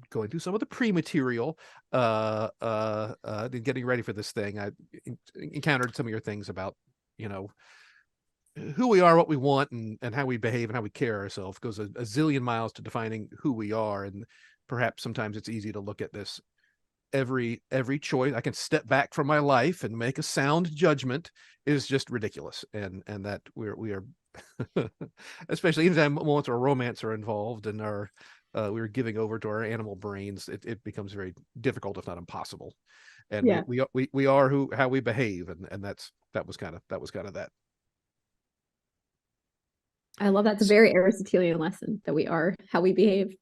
going through some of the pre-material, getting ready for this thing, I encountered some of your things about, who we are, what we want, and how we behave and how we carry ourselves. Goes a zillion miles to defining who we are, and perhaps sometimes it's easy to look at this. Every choice I can step back from my life and make a sound judgment is just ridiculous, and that we are especially anytime moments where romance are involved and we're giving over to our animal brains, it becomes very difficult, if not impossible. And we are how we behave, and that was kind of that. I love that. It's a very Aristotelian lesson, that we are how we behave.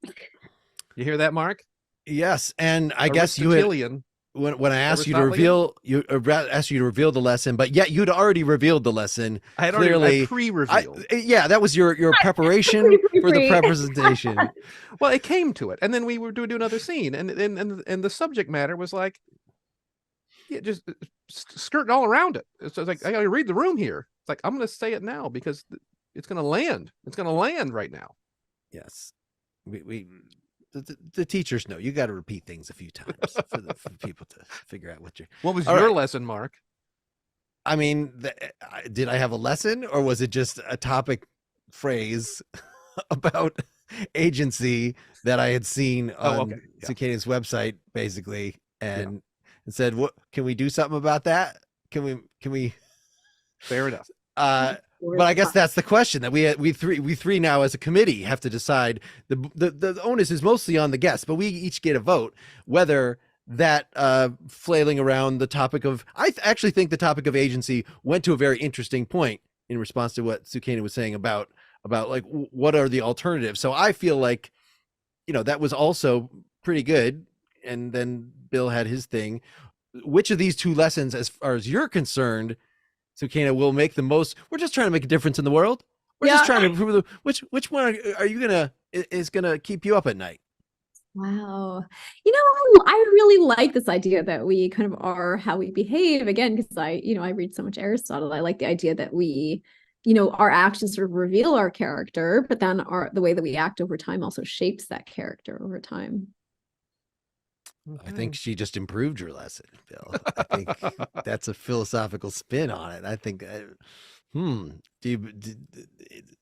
You hear that, Mark? Yes, and I guess you had, when I asked you to reveal, asked you to reveal the lesson, but yet you'd already revealed the lesson. I had already pre-revealed. That was your preparation for the presentation. Well, it came to it, and then we were doing another scene, and the subject matter was like, just skirting all around it. So it's like, I got to read the room here. It's like, I'm going to say it now because it's going to land. It's going to land right now. Yes, the teachers know you got to repeat things a few times for people to figure out what was your lesson, Mark? I mean, did I have a lesson, or was it just a topic phrase about agency that I had seen on Sukaina's website, basically, and said, "What can we do something about that? Can we?" Fair enough. But I guess that's the question that we three now as a committee have to decide. The onus is mostly on the guests, but we each get a vote whether that flailing around the topic of, I actually think the topic of agency went to a very interesting point in response to what Sukaina was saying about like, what are the alternatives. So I feel like, that was also pretty good. And then Bill had his thing. Which of these two lessons, as far as you're concerned, Sukaina, will make the most? We're just trying to make a difference in the world. We're just trying to improve which one are you is gonna keep you up at night? Wow. I really like this idea that we kind of are how we behave, again, because I read so much Aristotle. I like the idea that we, our actions sort of reveal our character, but then the way that we act over time also shapes that character over time. I think she just improved your lesson, Bill. I think that's a philosophical spin on it. I think, do you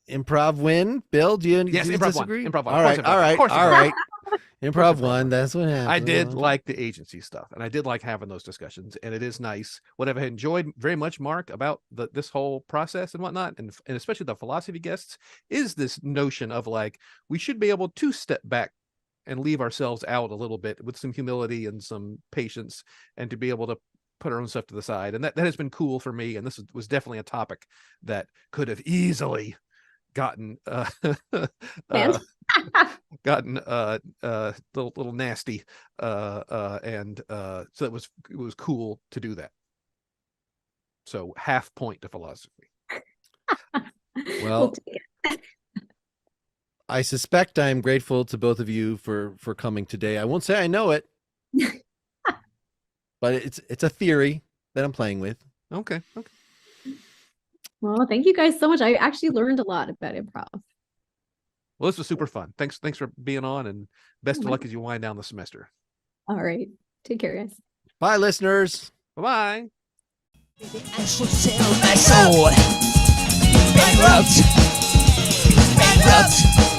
improv win, Bill? Do you, Yes, do you improv disagree? won. Improv won. All Of course right, improv all won. Of right, course all improv right. won. Improv won. That's what happened. I did like the agency stuff, and I did like having those discussions, and it is nice. What I've enjoyed very much, Mark, about this whole process and whatnot, and especially the philosophy guests, is this notion of like, we should be able to step back and leave ourselves out a little bit with some humility and some patience, and to be able to put our own stuff to the side. And that has been cool for me. And this was definitely a topic that could have easily gotten little nasty, and so it was cool to do that. So half point to philosophy. Well, I suspect I'm grateful to both of you for coming today. I won't say I know it, but it's a theory that I'm playing with. Okay. Well, thank you guys so much. I actually learned a lot about improv. Well, this was super fun. Thanks for being on, and best of luck as you wind down the semester. All right. Take care, guys. Bye, listeners. Bye-bye. I should sell my soul. Bankrupt. Bankrupt.